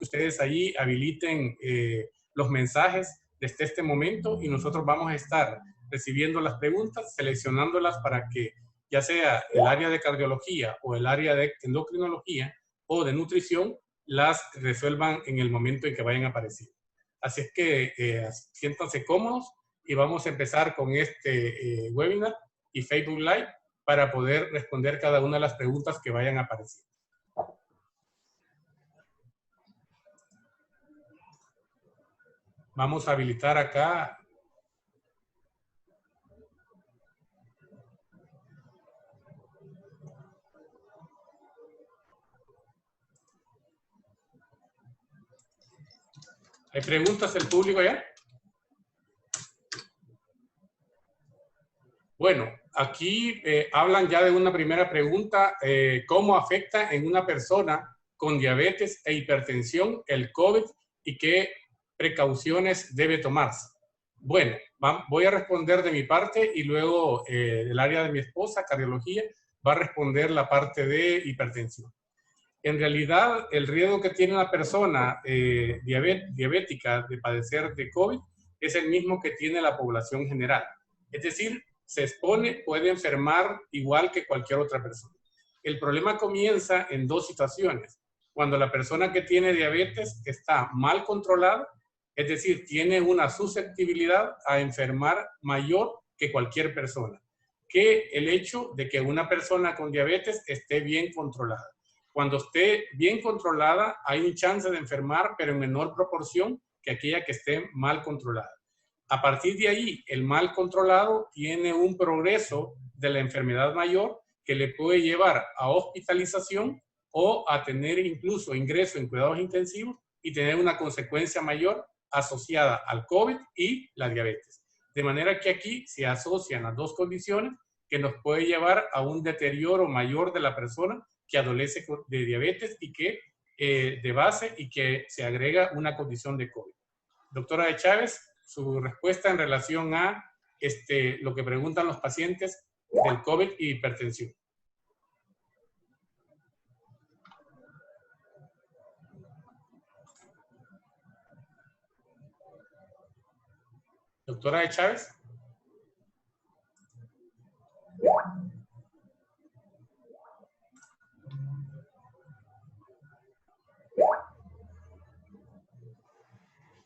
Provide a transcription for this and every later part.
ustedes ahí habiliten los mensajes desde este momento y nosotros vamos a estar recibiendo las preguntas, seleccionándolas para que ya sea el área de cardiología o el área de endocrinología o de nutrición, las resuelvan en el momento en que vayan a aparecer. Así es que siéntanse cómodos y vamos a empezar con este webinar y Facebook Live para poder responder cada una de las preguntas que vayan a aparecer. Vamos a habilitar acá. ¿Hay preguntas del público ya? Bueno, aquí hablan ya de una primera pregunta, ¿cómo afecta en una persona con diabetes e hipertensión el COVID y qué precauciones debe tomarse? Bueno, voy a responder de mi parte y luego el área de mi esposa, cardiología, va a responder la parte de hipertensión. En realidad, el riesgo que tiene una persona diabética de padecer de COVID es el mismo que tiene la población general. Es decir, se expone, puede enfermar igual que cualquier otra persona. El problema comienza en dos situaciones. Cuando la persona que tiene diabetes está mal controlada, es decir, tiene una susceptibilidad a enfermar mayor que cualquier persona, que el hecho de que una persona con diabetes esté bien controlada. Cuando esté bien controlada, hay un chance de enfermar, pero en menor proporción que aquella que esté mal controlada. A partir de ahí, el mal controlado tiene un progreso de la enfermedad mayor que le puede llevar a hospitalización o a tener incluso ingreso en cuidados intensivos y tener una consecuencia mayor asociada al COVID y la diabetes. De manera que aquí se asocian las dos condiciones que nos puede llevar a un deterioro mayor de la persona que adolece de diabetes y que de base y que se agrega una condición de COVID. Doctora de Chávez, su respuesta en relación a lo que preguntan los pacientes del COVID y hipertensión. Doctora de Chávez.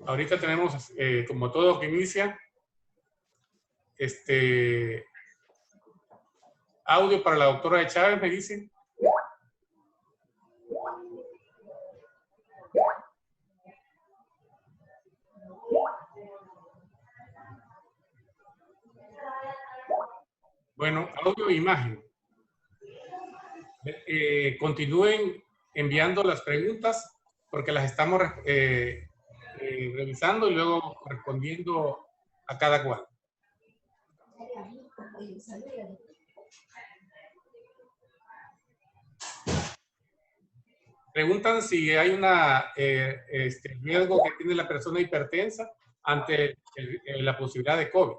Ahorita tenemos, como todo que inicia, audio para la doctora de Chávez, me dicen. Bueno, audio e imagen. Continúen enviando las preguntas porque las estamos revisando y luego respondiendo a cada cual. Preguntan si hay una riesgo que tiene la persona hipertensa ante la posibilidad de COVID.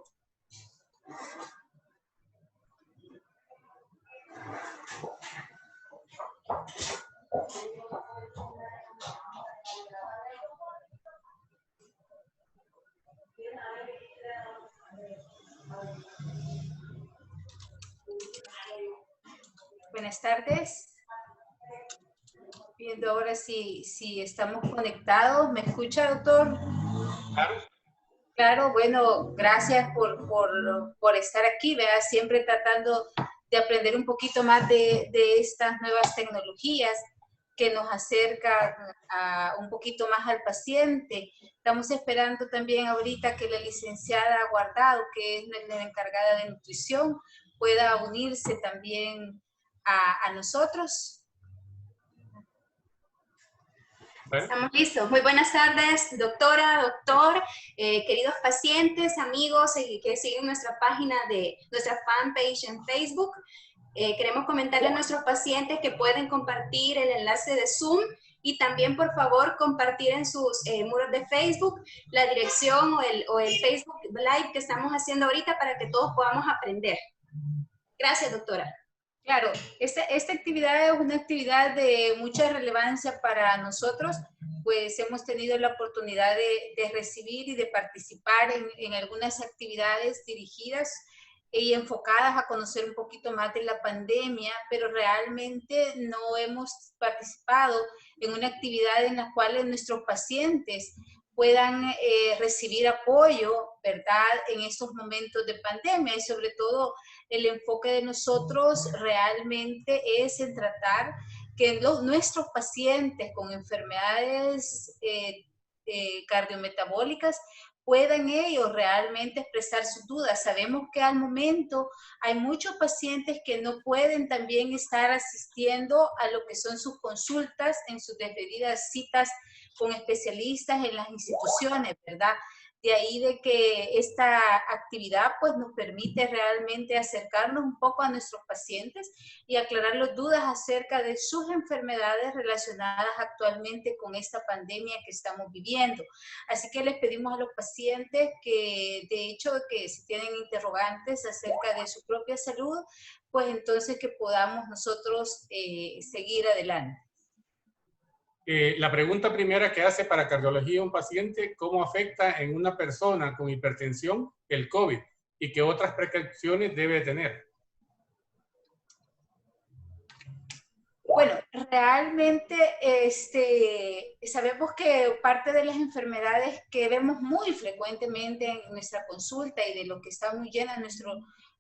Buenas tardes. Viendo ahora si estamos conectados. ¿Me escucha, doctor? Claro. Claro, bueno, gracias por estar aquí, ¿verdad? Siempre tratando de aprender un poquito más de estas nuevas tecnologías que nos acercan un poquito más al paciente. Estamos esperando también ahorita que la licenciada Guardado, que es la encargada de nutrición, pueda unirse también a nosotros. Estamos listos. Muy buenas tardes, doctora, doctor, queridos pacientes, amigos que siguen nuestra página nuestra fanpage en Facebook. Queremos comentarle a nuestros pacientes que pueden compartir el enlace de Zoom y también, por favor, compartir en sus muros de Facebook la dirección o el Facebook Live que estamos haciendo ahorita para que todos podamos aprender. Gracias, doctora. Claro, esta actividad es una actividad de mucha relevancia para nosotros pues hemos tenido la oportunidad de recibir y de participar en algunas actividades dirigidas y enfocadas a conocer un poquito más de la pandemia, pero realmente no hemos participado en una actividad en la cual nuestros pacientes puedan recibir apoyo, ¿verdad?, en estos momentos de pandemia. Y sobre todo el enfoque de nosotros realmente es en tratar que nuestros pacientes con enfermedades cardiometabólicas puedan ellos realmente expresar sus dudas. Sabemos que al momento hay muchos pacientes que no pueden también estar asistiendo a lo que son sus consultas en sus debidas citas con especialistas en las instituciones, ¿verdad? De ahí de que esta actividad pues nos permite realmente acercarnos un poco a nuestros pacientes y aclarar las dudas acerca de sus enfermedades relacionadas actualmente con esta pandemia que estamos viviendo. Así que les pedimos a los pacientes que, de hecho, que si tienen interrogantes acerca de su propia salud, pues entonces que podamos nosotros seguir adelante. La pregunta primera que hace para cardiología un paciente, ¿cómo afecta en una persona con hipertensión el COVID y qué otras precauciones debe tener? Bueno, realmente sabemos que parte de las enfermedades que vemos muy frecuentemente en nuestra consulta y de lo que está muy llena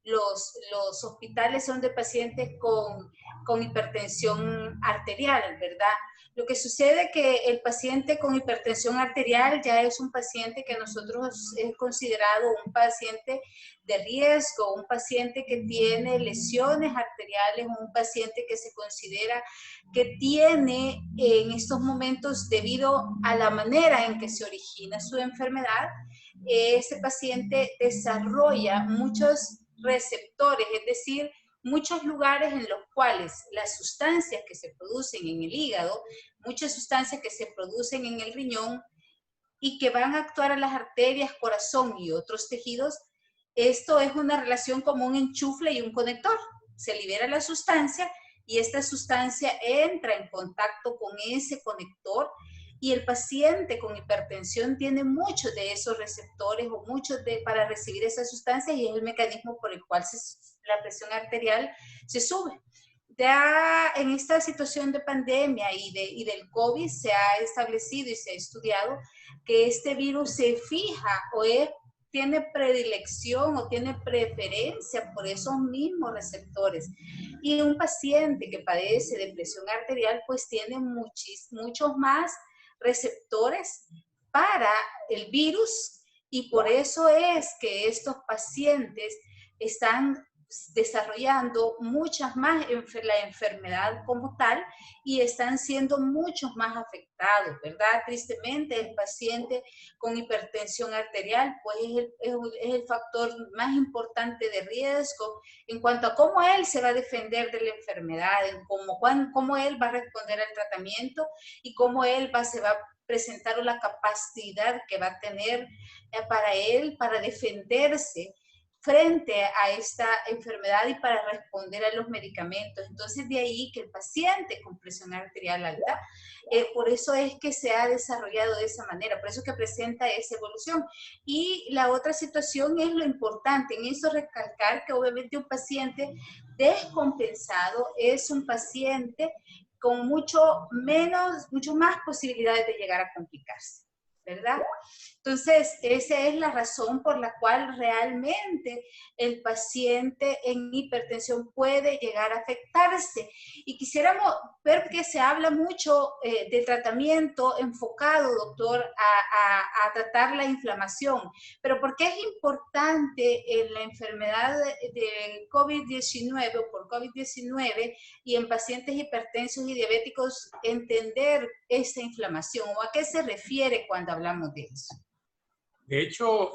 los hospitales son de pacientes con hipertensión arterial, ¿verdad? Lo que sucede es que el paciente con hipertensión arterial ya es un paciente que nosotros hemos considerado un paciente de riesgo, un paciente que tiene lesiones arteriales, un paciente que se considera que tiene en estos momentos, debido a la manera en que se origina su enfermedad, ese paciente desarrolla muchos receptores, es decir, muchos lugares en los cuales las sustancias que se producen en el hígado, muchas sustancias que se producen en el riñón y que van a actuar a las arterias, corazón y otros tejidos, esto es una relación como un enchufle y un conector. Se libera la sustancia y esta sustancia entra en contacto con ese conector y el paciente con hipertensión tiene muchos de esos receptores o muchos para recibir esas sustancias y es el mecanismo por el cual la presión arterial se sube. Ya en esta situación de pandemia y del COVID se ha establecido y se ha estudiado que este virus se fija o tiene predilección o tiene preferencia por esos mismos receptores. Y un paciente que padece de presión arterial pues tiene muchos más receptores para el virus y por eso es que estos pacientes están desarrollando muchas más la enfermedad como tal y están siendo muchos más afectados, ¿verdad? Tristemente, el paciente con hipertensión arterial pues es el factor más importante de riesgo en cuanto a cómo él se va a defender de la enfermedad, en cómo él va a responder al tratamiento y cómo él se va a presentar la capacidad que va a tener para él, para defenderse frente a esta enfermedad y para responder a los medicamentos. Entonces, de ahí que el paciente con presión arterial alta, por eso es que se ha desarrollado de esa manera, por eso es que presenta esa evolución. Y la otra situación es lo importante, en eso recalcar que obviamente un paciente descompensado es un paciente con mucho más posibilidades de llegar a complicarse, ¿verdad? Entonces, esa es la razón por la cual realmente el paciente en hipertensión puede llegar a afectarse. Y quisiéramos ver que se habla mucho de tratamiento enfocado, doctor, a tratar la inflamación. Pero ¿por qué es importante en la enfermedad de COVID-19 o por COVID-19 y en pacientes hipertensos y diabéticos entender esa inflamación o a qué se refiere cuando hablamos de eso? De hecho,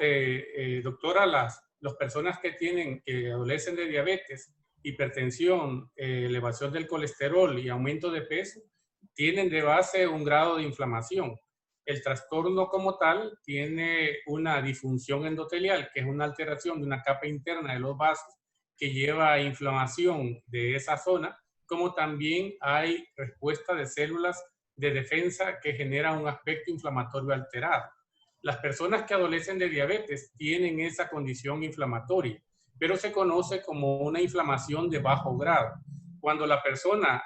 doctora, las personas que adolecen de diabetes, hipertensión, elevación del colesterol y aumento de peso, tienen de base un grado de inflamación. El trastorno como tal tiene una disfunción endotelial, que es una alteración de una capa interna de los vasos que lleva a inflamación de esa zona, como también hay respuesta de células de defensa que genera un aspecto inflamatorio alterado. Las personas que adolecen de diabetes tienen esa condición inflamatoria, pero se conoce como una inflamación de bajo grado. Cuando la persona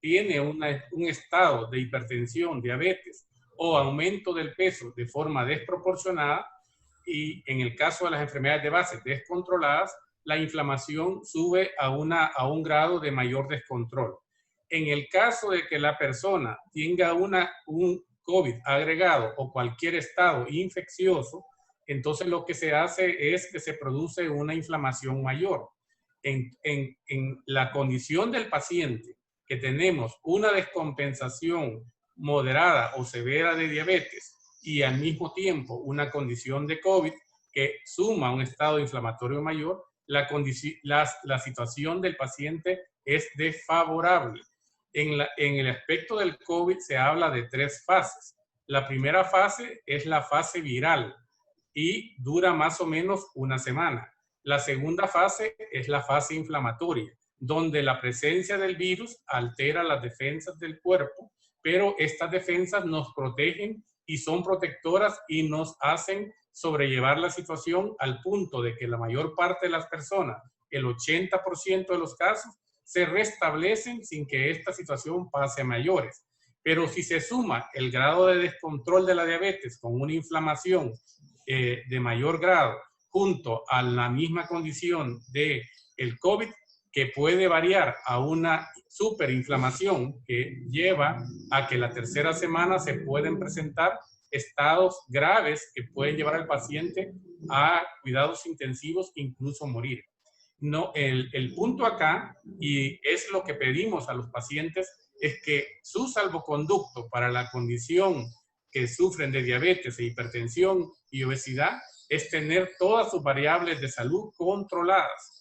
tiene un estado de hipertensión, diabetes o aumento del peso de forma desproporcionada, y en el caso de las enfermedades de base descontroladas, la inflamación sube a un grado de mayor descontrol. En el caso de que la persona tenga un COVID agregado o cualquier estado infeccioso, entonces lo que se hace es que se produce una inflamación mayor. En la condición del paciente que tenemos una descompensación moderada o severa de diabetes y al mismo tiempo una condición de COVID que suma un estado inflamatorio mayor, la situación del paciente es desfavorable. En el aspecto del COVID se habla de 3 fases. La primera fase es la fase viral y dura más o menos una semana. La segunda fase es la fase inflamatoria, donde la presencia del virus altera las defensas del cuerpo, pero estas defensas nos protegen y son protectoras y nos hacen sobrellevar la situación al punto de que la mayor parte de las personas, el 80% de los casos, se restablecen sin que esta situación pase a mayores. Pero si se suma el grado de descontrol de la diabetes con una inflamación de mayor grado junto a la misma condición del COVID, que puede variar a una superinflamación que lleva a que la tercera semana se pueden presentar estados graves que pueden llevar al paciente a cuidados intensivos, incluso morir. No, el punto acá, y es lo que pedimos a los pacientes, es que su salvoconducto para la condición que sufren de diabetes e hipertensión y obesidad es tener todas sus variables de salud controladas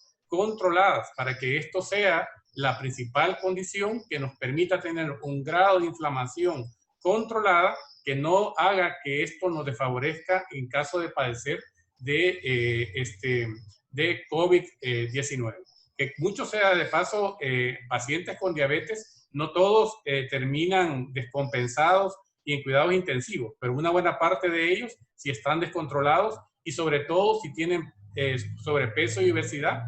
para que esto sea la principal condición que nos permita tener un grado de inflamación controlada que no haga que esto nos desfavorezca en caso de padecer de COVID-19. Que mucho sea de paso, pacientes con diabetes, no todos terminan descompensados y en cuidados intensivos, pero una buena parte de ellos, si están descontrolados y sobre todo si tienen sobrepeso y obesidad,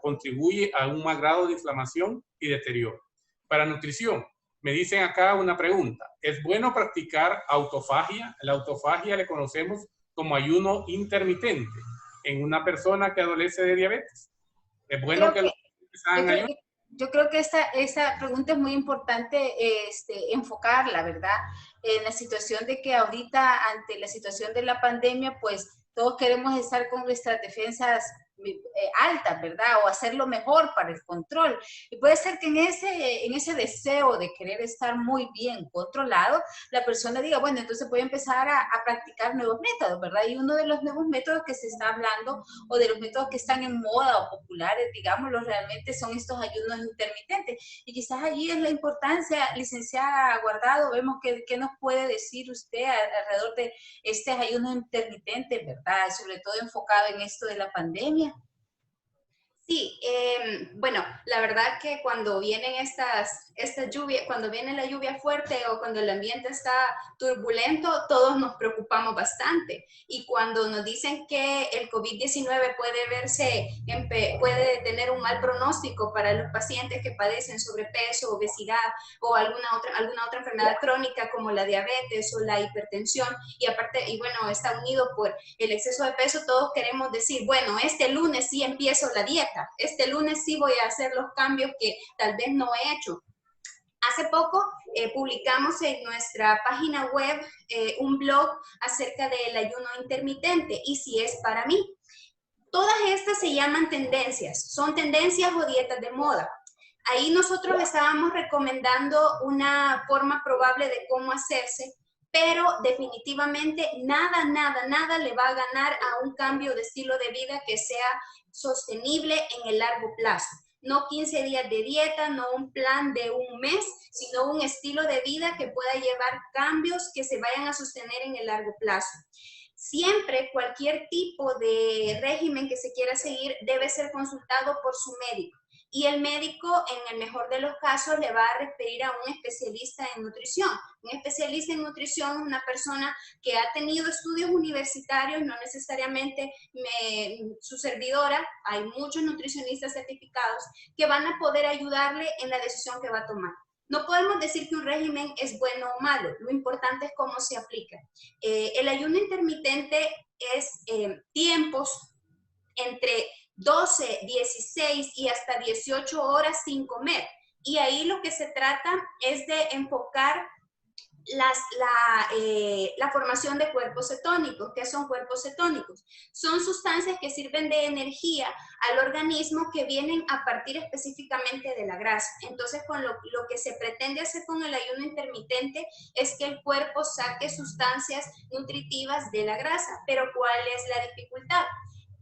contribuye a un más grado de inflamación y deterioro. Para nutrición, me dicen acá una pregunta. ¿Es bueno practicar autofagia? La autofagia le conocemos como ayuno intermitente en una persona que adolece de diabetes. ¿Es bueno que los pacientes hagan ayuno? Yo creo que esta pregunta es muy importante enfocarla, ¿verdad? En la situación de que ahorita, ante la situación de la pandemia, pues todos queremos estar con nuestras defensas altas, ¿verdad? O hacerlo mejor para el control. Y puede ser que en ese deseo de querer estar muy bien controlado, la persona diga, bueno, entonces voy a empezar a practicar nuevos métodos, ¿verdad? Y uno de los nuevos métodos que se está hablando, o de los métodos que están en moda o populares, digámoslo, realmente son estos ayunos intermitentes. Y quizás allí es la importancia, licenciada Guardado, vemos qué nos puede decir usted alrededor de este ayuno intermitente, ¿verdad? Sobre todo enfocado en esto de la pandemia. Sí, bueno, la verdad que cuando vienen estas lluvias, cuando viene la lluvia fuerte o cuando el ambiente está turbulento, todos nos preocupamos bastante. Y cuando nos dicen que el COVID-19 puede tener un mal pronóstico para los pacientes que padecen sobrepeso, obesidad o alguna otra enfermedad crónica como la diabetes o la hipertensión, y aparte, y bueno, está unido por el exceso de peso, todos queremos decir, bueno, este lunes sí empiezo la dieta. Este lunes sí voy a hacer los cambios que tal vez no he hecho. Hace poco publicamos en nuestra página web un blog acerca del ayuno intermitente y si es para mí. Todas estas se llaman tendencias, son tendencias o dietas de moda. Ahí nosotros estábamos recomendando una forma probable de cómo hacerse, pero definitivamente nada le va a ganar a un cambio de estilo de vida que sea sostenible en el largo plazo. No 15 días de dieta, no un plan de un mes, sino un estilo de vida que pueda llevar cambios que se vayan a sostener en el largo plazo. Siempre cualquier tipo de régimen que se quiera seguir debe ser consultado por su médico. y el médico, en el mejor de los casos, le va a referir a un especialista en nutrición. Un especialista en nutrición es una persona que ha tenido estudios universitarios, no necesariamente su servidora, hay muchos nutricionistas certificados que van a poder ayudarle en la decisión que va a tomar. No podemos decir que un régimen es bueno o malo, lo importante es cómo se aplica. El ayuno intermitente es tiempos entre 12, 16 y hasta 18 horas sin comer. Y ahí lo que se trata es de enfocar la formación de cuerpos cetónicos. ¿Qué son cuerpos cetónicos? Son sustancias que sirven de energía al organismo que vienen a partir específicamente de la grasa. Entonces, con lo que se pretende hacer con el ayuno intermitente es que el cuerpo saque sustancias nutritivas de la grasa. Pero ¿cuál es la dificultad?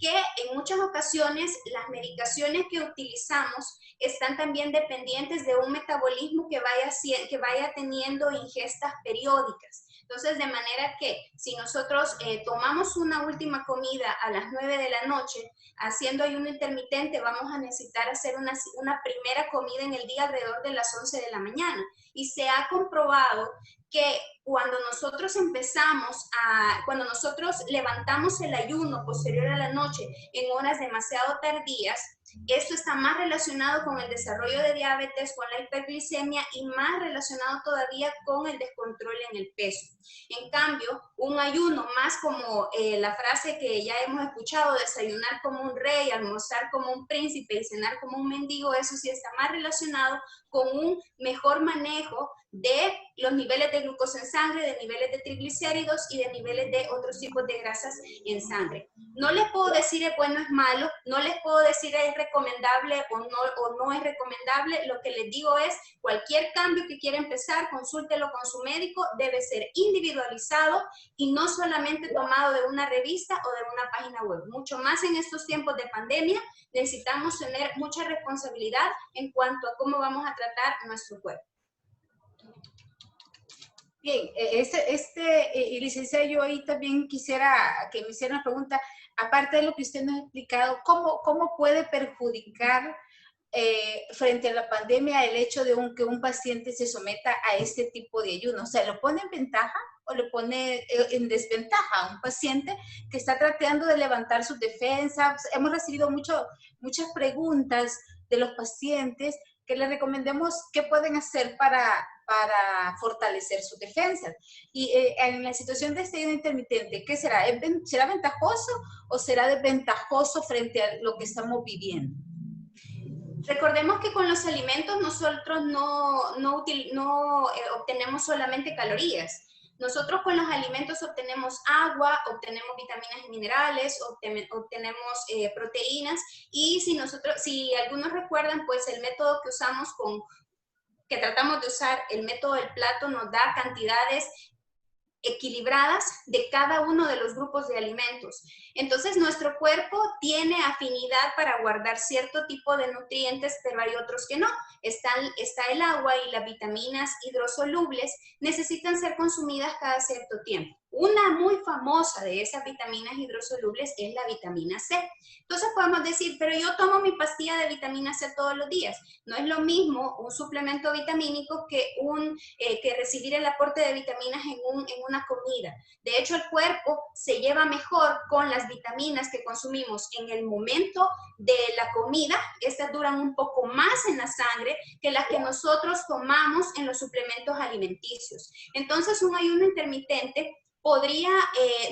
Que en muchas ocasiones las medicaciones que utilizamos están también dependientes de un metabolismo que vaya teniendo ingestas periódicas. Entonces, de manera que si nosotros tomamos una última comida a las 9 de la noche, haciendo ayuno intermitente, vamos a necesitar hacer una primera comida en el día alrededor de las 11 de la mañana. Y se ha comprobado que cuando nosotros cuando nosotros levantamos el ayuno posterior a la noche en horas demasiado tardías, esto está más relacionado con el desarrollo de diabetes, con la hiperglicemia y más relacionado todavía con el descontrol en el peso. En cambio, un ayuno más como la frase que ya hemos escuchado, desayunar como un rey, almorzar como un príncipe y cenar como un mendigo, eso sí está más relacionado con un mejor manejo de los niveles de glucosa en sangre, de niveles de triglicéridos y de niveles de otros tipos de grasas en sangre. No les puedo decir es bueno, es malo, no les puedo decir es recomendable o no es recomendable. Lo que les digo es, cualquier cambio que quiera empezar, consúltelo con su médico, debe ser individualizado y no solamente tomado de una revista o de una página web. Mucho más en estos tiempos de pandemia, necesitamos tener mucha responsabilidad en cuanto a cómo vamos a tratar nuestro cuerpo. Bien, licenciada, yo ahí también quisiera que me hiciera una pregunta, aparte de lo que usted nos ha explicado, ¿cómo puede perjudicar frente a la pandemia el hecho de que un paciente se someta a este tipo de ayuno? O sea, ¿lo pone en ventaja o lo pone en desventaja a un paciente que está tratando de levantar sus defensas? Hemos recibido muchas preguntas de los pacientes que les recomendemos qué pueden hacer para fortalecer sus defensas. Y en la situación de este ayuno intermitente, ¿qué será? ¿Será ventajoso o será desventajoso frente a lo que estamos viviendo? Recordemos que con los alimentos nosotros no obtenemos solamente calorías. Nosotros con los alimentos obtenemos agua, obtenemos vitaminas y minerales, obtenemos proteínas, y si algunos recuerdan, pues el método que usamos que tratamos de usar, el método del plato, nos da cantidades equilibradas de cada uno de los grupos de alimentos. Entonces, nuestro cuerpo tiene afinidad para guardar cierto tipo de nutrientes, pero hay otros que no. Está el agua y las vitaminas hidrosolubles necesitan ser consumidas cada cierto tiempo. Una muy famosa de esas vitaminas hidrosolubles es la vitamina C. Entonces podemos decir, pero yo tomo mi pastilla de vitamina C todos los días. No es lo mismo un suplemento vitamínico que recibir el aporte de vitaminas en una comida. De hecho, el cuerpo se lleva mejor con las vitaminas que consumimos en el momento de la comida. Estas duran un poco más en la sangre que las que nosotros tomamos en los suplementos alimenticios. Entonces, un ayuno intermitente podría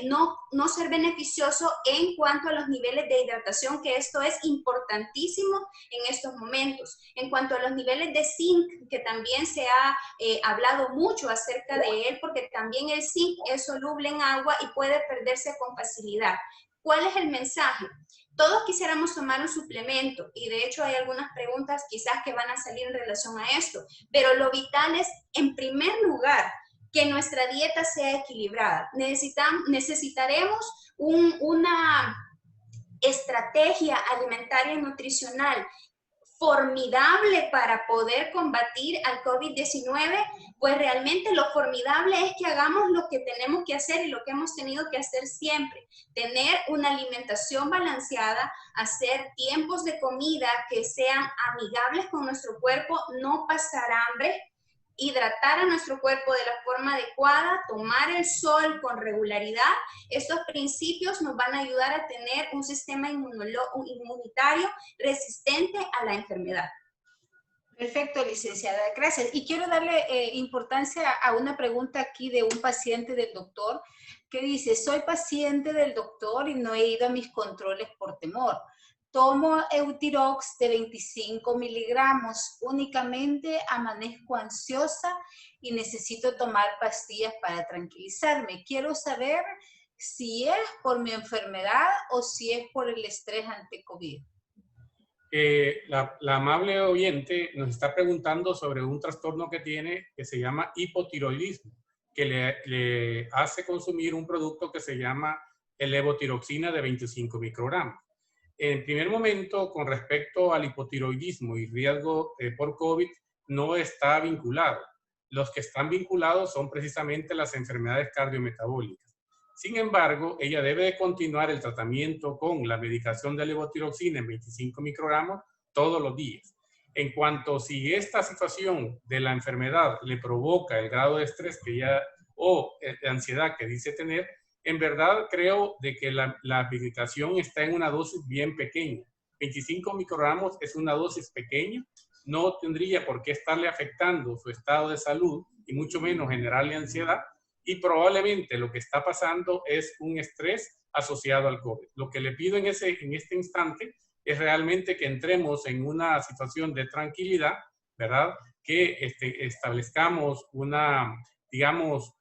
no ser beneficioso en cuanto a los niveles de hidratación, que esto es importantísimo en estos momentos. En cuanto a los niveles de zinc, que también se ha hablado mucho acerca de él, porque también el zinc es soluble en agua y puede perderse con facilidad. ¿Cuál es el mensaje? Todos quisiéramos tomar un suplemento, y de hecho hay algunas preguntas quizás que van a salir en relación a esto, pero lo vital es, en primer lugar, que nuestra dieta sea equilibrada. Necesitaremos una estrategia alimentaria y nutricional formidable para poder combatir al COVID-19, pues realmente lo formidable es que hagamos lo que tenemos que hacer y lo que hemos tenido que hacer siempre. Tener una alimentación balanceada, hacer tiempos de comida que sean amigables con nuestro cuerpo, no pasar hambre, hidratar a nuestro cuerpo de la forma adecuada, tomar el sol con regularidad. Estos principios nos van a ayudar a tener un sistema inmunitario resistente a la enfermedad. Perfecto, licenciada, gracias. Y quiero darle importancia a una pregunta aquí de un paciente del doctor que dice, soy paciente del doctor y no he ido a mis controles por temor. Tomo Eutirox de 25 miligramos, únicamente amanezco ansiosa y necesito tomar pastillas para tranquilizarme. Quiero saber si es por mi enfermedad o si es por el estrés ante COVID. La amable oyente nos está preguntando sobre un trastorno que tiene que se llama hipotiroidismo, que le hace consumir un producto que se llama el levotiroxina de 25 microgramos. En primer momento, con respecto al hipotiroidismo y riesgo por COVID, no está vinculado. Los que están vinculados son precisamente las enfermedades cardiometabólicas. Sin embargo, ella debe de continuar el tratamiento con la medicación de levotiroxina en 25 microgramos todos los días. En cuanto si esta situación de la enfermedad le provoca el grado de estrés que ella, o de ansiedad que dice tener, en verdad creo de que la medicación está en una dosis bien pequeña. 25 microgramos es una dosis pequeña, no tendría por qué estarle afectando su estado de salud y mucho menos generarle ansiedad, y probablemente lo que está pasando es un estrés asociado al COVID. Lo que le pido en este instante es realmente que entremos en una situación de tranquilidad, ¿verdad? Que establezcamos digamos,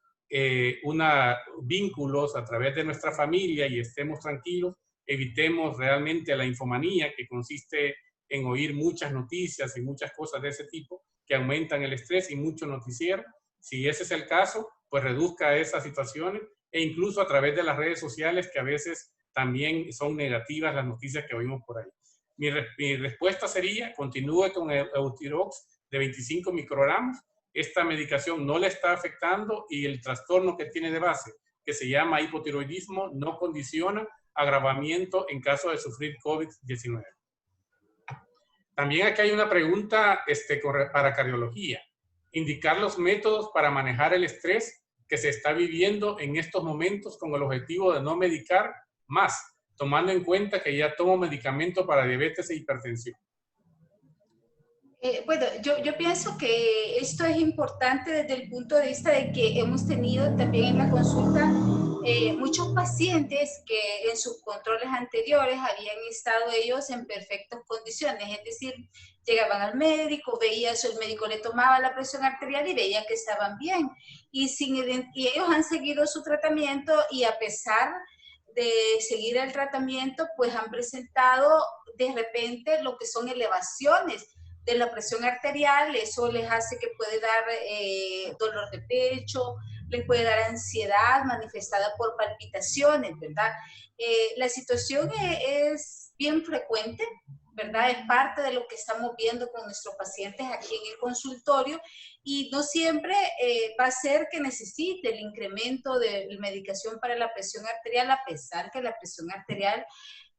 vínculos a través de nuestra familia y estemos tranquilos, evitemos realmente la infomanía que consiste en oír muchas noticias y muchas cosas de ese tipo que aumentan el estrés y mucho noticiero. Si ese es el caso, pues reduzca esas situaciones e incluso a través de las redes sociales que a veces también son negativas las noticias que oímos por ahí. Mi respuesta sería, continúe con el Eutirox de 25 microgramos. Esta medicación no le está afectando y el trastorno que tiene de base, que se llama hipotiroidismo, no condiciona agravamiento en caso de sufrir COVID-19. También aquí hay una pregunta para cardiología. Indicar los métodos para manejar el estrés que se está viviendo en estos momentos con el objetivo de no medicar más, tomando en cuenta que ya tomo medicamento para diabetes e hipertensión. Bueno, yo pienso que esto es importante desde el punto de vista de que hemos tenido también en la consulta muchos pacientes que en sus controles anteriores habían estado ellos en perfectas condiciones, es decir, llegaban al médico, veía eso, el médico le tomaba la presión arterial y veía que estaban bien. Y ellos han seguido su tratamiento y a pesar de seguir el tratamiento, pues han presentado de repente lo que son elevaciones de la presión arterial. Eso les hace que puede dar dolor de pecho, les puede dar ansiedad manifestada por palpitaciones, ¿verdad? La situación es bien frecuente, ¿verdad? Es parte de lo que estamos viendo con nuestros pacientes aquí en el consultorio y no siempre va a ser que necesite el incremento de medicación para la presión arterial, a pesar que la presión arterial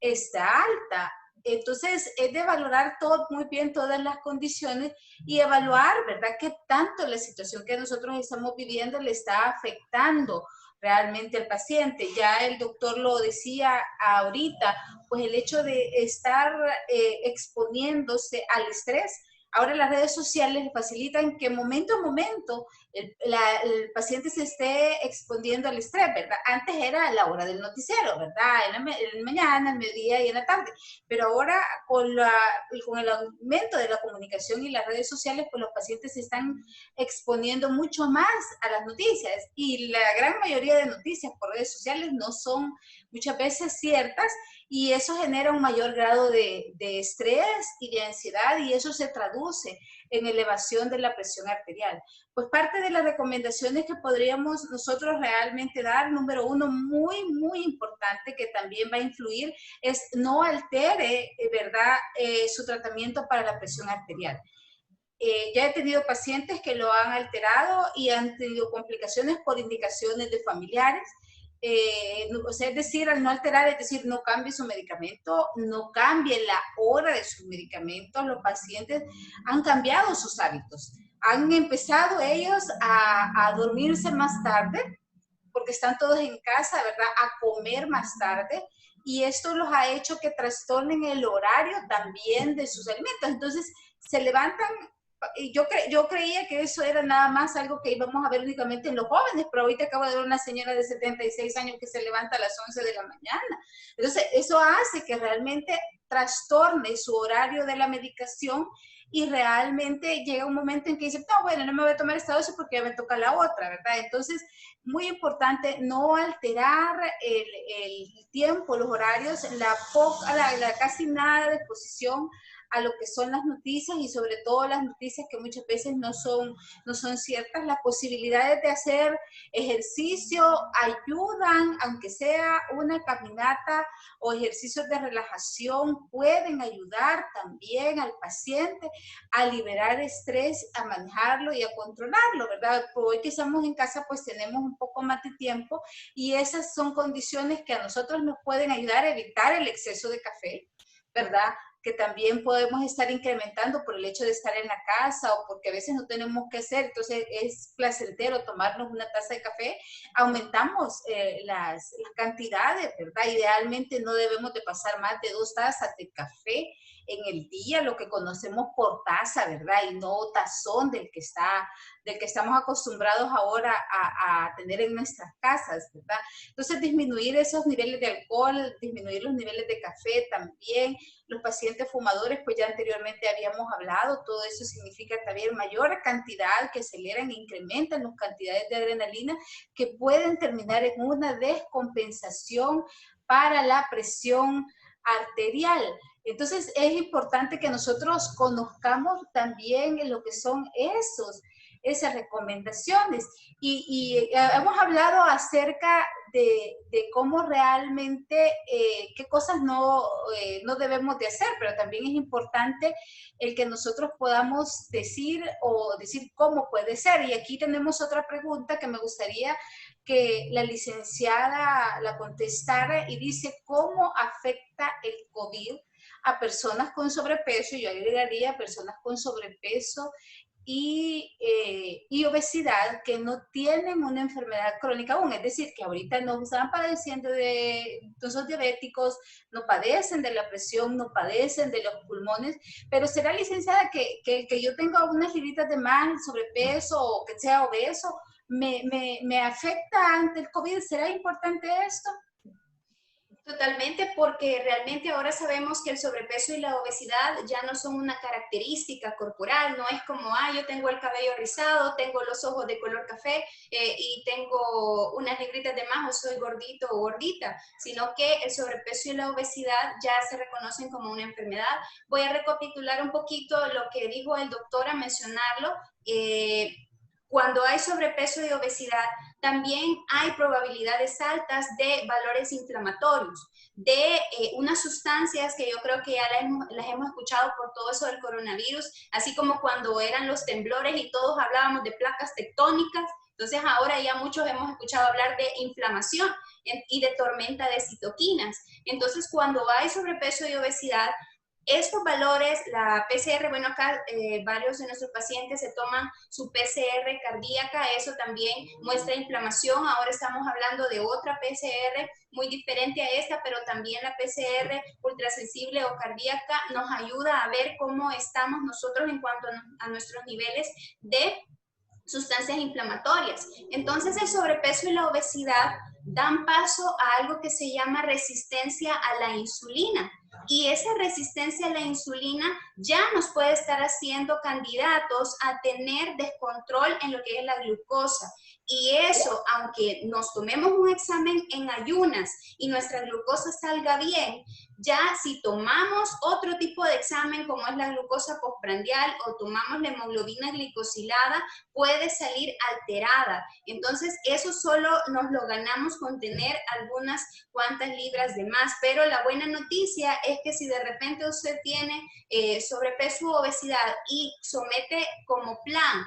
está alta. Entonces, es de valorar muy bien todas las condiciones y evaluar, ¿verdad?, qué tanto la situación que nosotros estamos viviendo le está afectando realmente al paciente. Ya el doctor lo decía ahorita, pues el hecho de estar exponiéndose al estrés, ahora las redes sociales facilitan que momento a momento el paciente se esté exponiendo al estrés, ¿verdad? Antes era a la hora del noticiero, ¿verdad? En la mañana, en el mediodía y en la tarde. Pero ahora con el aumento de la comunicación y las redes sociales, pues los pacientes se están exponiendo mucho más a las noticias. Y la gran mayoría de noticias por redes sociales no son muchas veces ciertas y eso genera un mayor grado de estrés y de ansiedad y eso se traduce en elevación de la presión arterial. Pues parte de las recomendaciones que podríamos nosotros realmente dar, número uno, muy importante, que también va a influir, es no altere, ¿verdad?, su tratamiento para la presión arterial. Ya he tenido pacientes que lo han alterado y han tenido complicaciones por indicaciones de familiares. O sea, es decir, al no alterar, es decir, no cambie su medicamento, no cambie la hora de sus medicamentos. Los pacientes han cambiado sus hábitos. Han empezado ellos a dormirse más tarde, porque están todos en casa, ¿verdad? A comer más tarde. Y esto los ha hecho que trastornen el horario también de sus alimentos. Entonces, se levantan. Yo creía que eso era nada más algo que íbamos a ver únicamente en los jóvenes, pero ahorita acabo de ver una señora de 76 años que se levanta a las 11 de la mañana. Entonces, eso hace que realmente trastorne su horario de la medicación y realmente llega un momento en que dice, no, bueno, no me voy a tomar esta dosis porque ya me toca la otra, ¿verdad? Entonces, muy importante no alterar el tiempo, los horarios, la casi nada de exposición a lo que son las noticias y sobre todo las noticias que muchas veces no son ciertas. Las posibilidades de hacer ejercicio ayudan, aunque sea una caminata o ejercicios de relajación, pueden ayudar también al paciente a liberar estrés, a manejarlo y a controlarlo, ¿verdad? Hoy que estamos en casa pues tenemos un poco más de tiempo y esas son condiciones que a nosotros nos pueden ayudar a evitar el exceso de café, ¿verdad? Que también podemos estar incrementando por el hecho de estar en la casa o porque a veces no tenemos que hacer, entonces es placentero tomarnos una taza de café, aumentamos las cantidades, ¿verdad? Idealmente no debemos de pasar más de 2 tazas de café en el día, lo que conocemos por taza, ¿verdad? Y no tazón del que estamos acostumbrados ahora a tener en nuestras casas, ¿verdad? Entonces, disminuir esos niveles de alcohol, disminuir los niveles de café también. Los pacientes fumadores, pues ya anteriormente habíamos hablado, todo eso significa también mayor cantidad que aceleran e incrementan las cantidades de adrenalina que pueden terminar en una descompensación para la presión arterial. Entonces es importante que nosotros conozcamos también lo que son esas recomendaciones y hemos hablado acerca de cómo realmente, qué cosas no debemos de hacer, pero también es importante el que nosotros podamos decir cómo puede ser. Y aquí tenemos otra pregunta que me gustaría que la licenciada la contestara y dice, ¿cómo afecta el COVID a personas con sobrepeso? Yo agregaría personas con sobrepeso y obesidad que no tienen una enfermedad crónica aún, es decir, que ahorita no están padeciendo no son diabéticos, no padecen de la presión, no padecen de los pulmones, pero será, licenciada, que yo tenga unas libritas de más, sobrepeso o que sea obeso, me afecta ante el COVID. ¿Será importante esto? Totalmente, porque realmente ahora sabemos que el sobrepeso y la obesidad ya no son una característica corporal, no es como, yo tengo el cabello rizado, tengo los ojos de color café y tengo unas libritas de más o soy gordito o gordita, sino que el sobrepeso y la obesidad ya se reconocen como una enfermedad. Voy a recapitular un poquito lo que dijo el doctor, a mencionarlo. Cuando hay sobrepeso y obesidad, también hay probabilidades altas de valores inflamatorios, de unas sustancias que yo creo que ya las hemos escuchado por todo eso del coronavirus, así como cuando eran los temblores y todos hablábamos de placas tectónicas. Entonces ahora ya muchos hemos escuchado hablar de inflamación y de tormenta de citoquinas. Entonces cuando hay sobrepeso y obesidad, estos valores, la PCR, bueno, acá varios de nuestros pacientes se toman su PCR cardíaca, eso también muestra inflamación. Ahora estamos hablando de otra PCR muy diferente a esta, pero también la PCR ultrasensible o cardíaca nos ayuda a ver cómo estamos nosotros en cuanto a nuestros niveles de sustancias inflamatorias. Entonces el sobrepeso y la obesidad dan paso a algo que se llama resistencia a la insulina. Y esa resistencia a la insulina ya nos puede estar haciendo candidatos a tener descontrol en lo que es la glucosa. Y eso, aunque nos tomemos un examen en ayunas y nuestra glucosa salga bien, ya si tomamos otro tipo de examen como es la glucosa postprandial o tomamos la hemoglobina glicosilada, puede salir alterada. Entonces, eso solo nos lo ganamos con tener algunas cuantas libras de más. Pero la buena noticia es que si de repente usted tiene sobrepeso u obesidad y somete como plan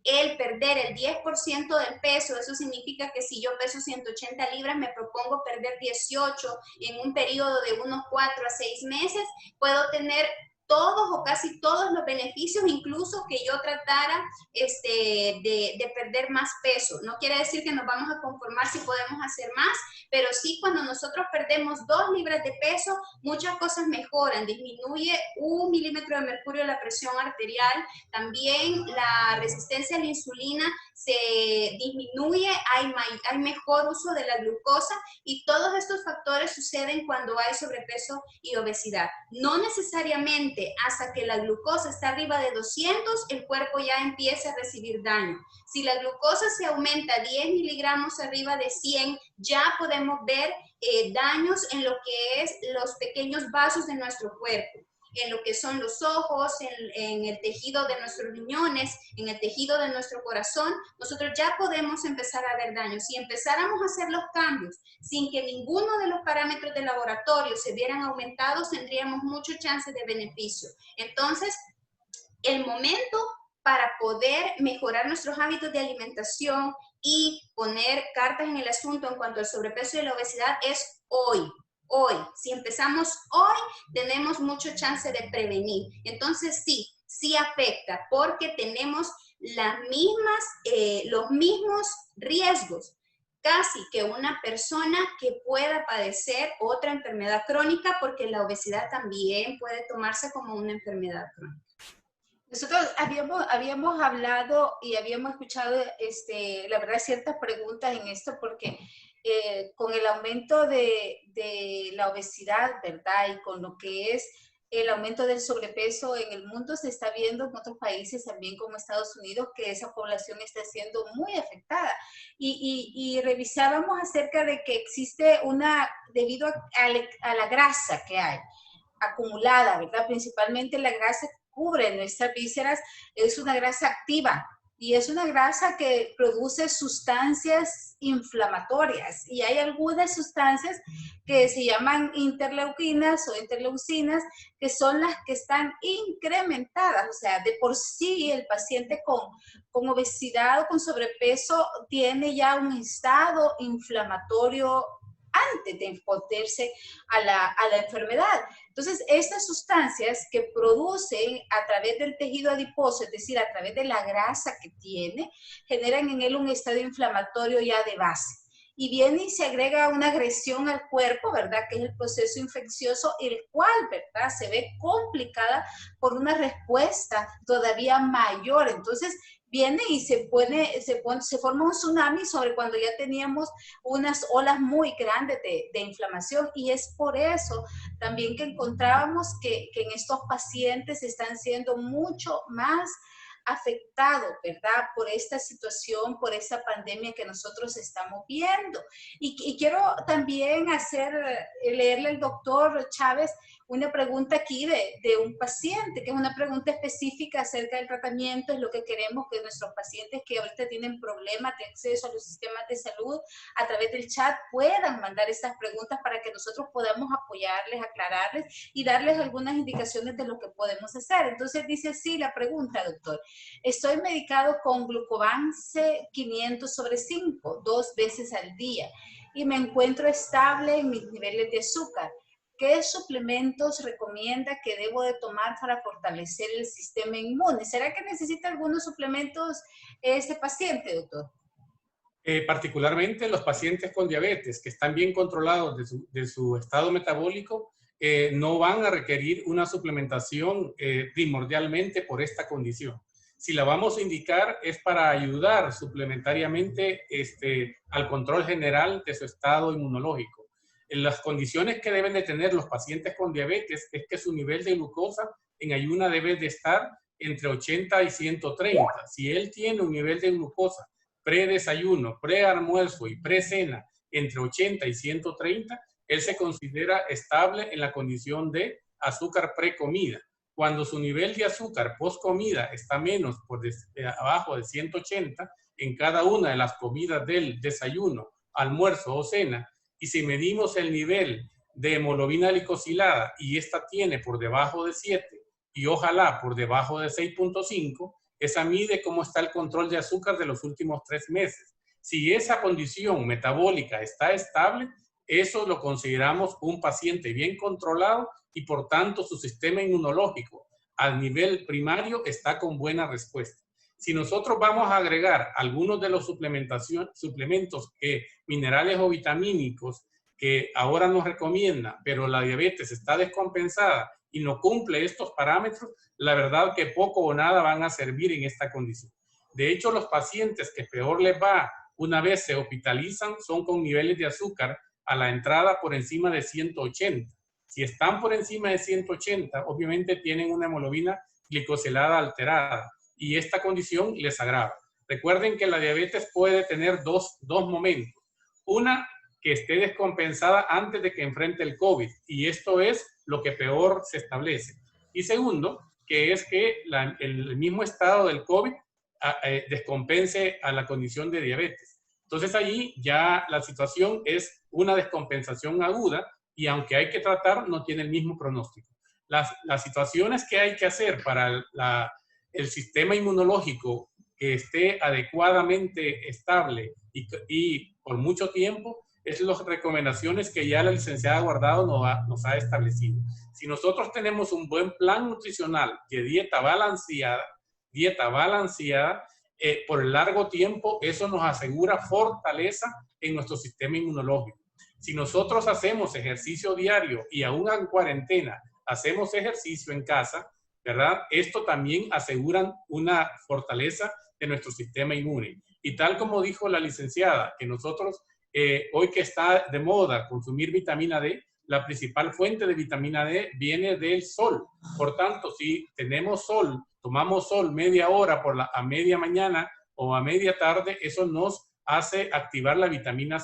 el perder el 10% del peso, eso significa que si yo peso 180 libras, me propongo perder 18 en un periodo de unos 4 a 6 meses, puedo tener todos o casi todos los beneficios, incluso que yo tratara de perder más peso. No quiere decir que nos vamos a conformar si podemos hacer más, pero sí cuando nosotros perdemos 2 libras de peso, muchas cosas mejoran. Disminuye 1 milímetro de mercurio de la presión arterial, también la resistencia a la insulina se disminuye, hay mejor uso de la glucosa y todos estos factores suceden cuando hay sobrepeso y obesidad. No necesariamente hasta que la glucosa está arriba de 200, el cuerpo ya empieza a recibir daño. Si la glucosa se aumenta 10 miligramos arriba de 100, ya podemos ver daños en lo que es los pequeños vasos de nuestro cuerpo, en lo que son los ojos, en el tejido de nuestros riñones, en el tejido de nuestro corazón. Nosotros ya podemos empezar a ver daños. Si empezáramos a hacer los cambios sin que ninguno de los parámetros de laboratorio se vieran aumentados, tendríamos mucho chance de beneficio. Entonces, el momento para poder mejorar nuestros hábitos de alimentación y poner cartas en el asunto en cuanto al sobrepeso y la obesidad es hoy. Hoy, si empezamos hoy, tenemos mucho chance de prevenir. Entonces sí afecta porque tenemos los mismos riesgos casi que una persona que pueda padecer otra enfermedad crónica, porque la obesidad también puede tomarse como una enfermedad crónica. Nosotros habíamos hablado y habíamos escuchado, la verdad, ciertas preguntas en esto, porque con el aumento de la obesidad, ¿verdad? Y con lo que es el aumento del sobrepeso en el mundo, se está viendo en otros países también como Estados Unidos que esa población está siendo muy afectada. Y revisábamos acerca de que existe debido a la grasa que hay acumulada, ¿verdad? Principalmente la grasa que cubre nuestras vísceras, es una grasa activa. Y es una grasa que produce sustancias inflamatorias. Y hay algunas sustancias que se llaman interleuquinas o interleucinas, que son las que están incrementadas. O sea, de por sí el paciente con obesidad o con sobrepeso tiene ya un estado inflamatorio antes de exponerse a la enfermedad. Entonces, estas sustancias que producen a través del tejido adiposo, es decir, a través de la grasa que tiene, generan en él un estado inflamatorio ya de base. Y viene y se agrega una agresión al cuerpo, ¿verdad? Que es el proceso infeccioso, el cual, ¿verdad? Se ve complicada por una respuesta todavía mayor. Entonces, viene y se forma un tsunami sobre cuando ya teníamos unas olas muy grandes de inflamación, y es por eso también que encontrábamos que en estos pacientes están siendo mucho más afectados, ¿verdad? Por esta situación, por esta pandemia que nosotros estamos viendo. Y quiero también leerle al doctor Chávez una pregunta aquí de un paciente, que es una pregunta específica acerca del tratamiento. Es lo que queremos, que nuestros pacientes que ahorita tienen problemas de acceso a los sistemas de salud, a través del chat puedan mandar estas preguntas para que nosotros podamos apoyarles, aclararles y darles algunas indicaciones de lo que podemos hacer. Entonces dice así la pregunta, doctor: estoy medicado con glucovance 500/5, 2 veces al día, y me encuentro estable en mis niveles de azúcar. ¿Qué suplementos recomienda que debo de tomar para fortalecer el sistema inmune? ¿Será que necesita algunos suplementos este paciente, doctor? Particularmente los pacientes con diabetes que están bien controlados de su estado metabólico, no van a requerir una suplementación primordialmente por esta condición. Si la vamos a indicar es para ayudar suplementariamente al control general de su estado inmunológico. En las condiciones que deben de tener los pacientes con diabetes es que su nivel de glucosa en ayuna debe de estar entre 80 y 130. Si él tiene un nivel de glucosa predesayuno, prealmuerzo y precena entre 80 y 130, él se considera estable en la condición de azúcar precomida. Cuando su nivel de azúcar post comida está menos abajo de 180 en cada una de las comidas del desayuno, almuerzo o cena, y si medimos el nivel de hemoglobina glicosilada y esta tiene por debajo de 7 y ojalá por debajo de 6.5, esa mide cómo está el control de azúcar de los últimos 3 meses. Si esa condición metabólica está estable, eso lo consideramos un paciente bien controlado y por tanto su sistema inmunológico al nivel primario está con buena respuesta. Si nosotros vamos a agregar algunos de los suplementos minerales o vitamínicos que ahora nos recomienda, pero la diabetes está descompensada y no cumple estos parámetros, la verdad que poco o nada van a servir en esta condición. De hecho, los pacientes que peor les va una vez se hospitalizan son con niveles de azúcar a la entrada por encima de 180. Si están por encima de 180, obviamente tienen una hemoglobina glicosilada alterada y esta condición les agrava. Recuerden que la diabetes puede tener dos momentos. Una, que esté descompensada antes de que enfrente el COVID y esto es lo que peor se establece. Y segundo, que es que el mismo estado del COVID descompense a la condición de diabetes. Entonces allí ya la situación es una descompensación aguda y aunque hay que tratar, no tiene el mismo pronóstico. Las situaciones que hay que hacer para el sistema inmunológico que esté adecuadamente estable y por mucho tiempo es las recomendaciones que ya la licenciada Guardado nos ha establecido. Si nosotros tenemos un buen plan nutricional de dieta balanceada, por el largo tiempo, eso nos asegura fortaleza en nuestro sistema inmunológico. Si nosotros hacemos ejercicio diario y aún en cuarentena hacemos ejercicio en casa, ¿verdad? Esto también asegura una fortaleza de nuestro sistema inmune. Y tal como dijo la licenciada, que nosotros, hoy que está de moda consumir vitamina D, la principal fuente de vitamina D viene del sol. Por tanto, si tenemos sol, tomamos sol media hora a media mañana o a media tarde, eso nos hace activar la vitamina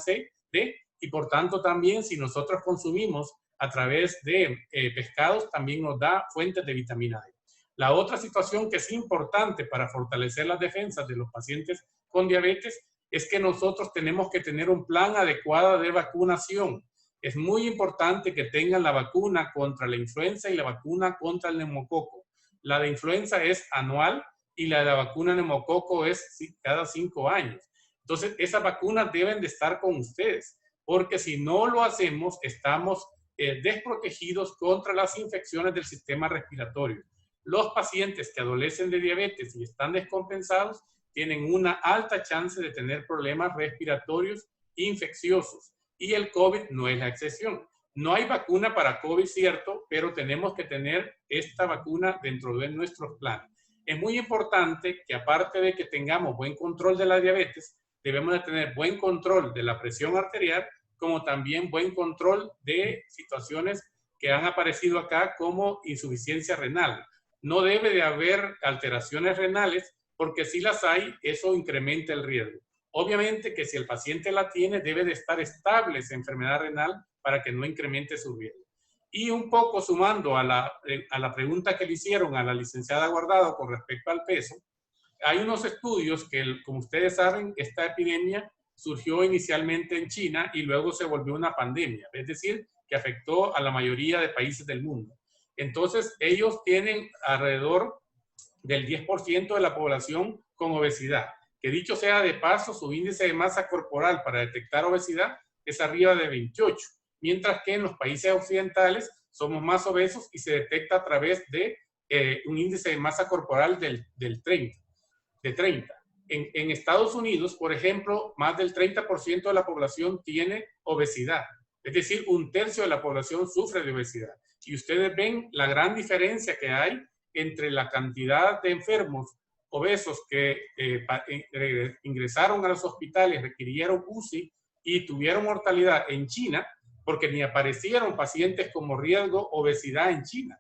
D y por tanto también si nosotros consumimos a través de pescados, también nos da fuentes de vitamina D. La otra situación que es importante para fortalecer las defensas de los pacientes con diabetes es que nosotros tenemos que tener un plan adecuado de vacunación. Es muy importante que tengan la vacuna contra la influenza y la vacuna contra el neumococo. La de influenza es anual y la de la vacuna neumococo es cada 5 años. Entonces, esas vacunas deben de estar con ustedes, porque si no lo hacemos, estamos desprotegidos contra las infecciones del sistema respiratorio. Los pacientes que adolecen de diabetes y están descompensados tienen una alta chance de tener problemas respiratorios infecciosos y el COVID no es la excepción. No hay vacuna para COVID, cierto, pero tenemos que tener esta vacuna dentro de nuestros planes. Es muy importante que aparte de que tengamos buen control de la diabetes, debemos de tener buen control de la presión arterial, como también buen control de situaciones que han aparecido acá como insuficiencia renal. No debe de haber alteraciones renales porque si las hay, eso incrementa el riesgo. Obviamente que si el paciente la tiene, debe de estar estable esa enfermedad renal para que no incremente su riesgo. Y un poco sumando a la pregunta que le hicieron a la licenciada Guardado con respecto al peso, hay unos estudios que, como ustedes saben, esta epidemia surgió inicialmente en China y luego se volvió una pandemia, es decir, que afectó a la mayoría de países del mundo. Entonces, ellos tienen alrededor del 10% de la población con obesidad, que dicho sea de paso, su índice de masa corporal para detectar obesidad es arriba de 28, mientras que en los países occidentales somos más obesos y se detecta a través de un índice de masa corporal de 30. En Estados Unidos, por ejemplo, más del 30% de la población tiene obesidad, es decir, 1/3 de la población sufre de obesidad. Y ustedes ven la gran diferencia que hay entre la cantidad de enfermos obesos que ingresaron a los hospitales, requirieron UCI y tuvieron mortalidad en China, porque ni aparecieron pacientes como riesgo obesidad en China.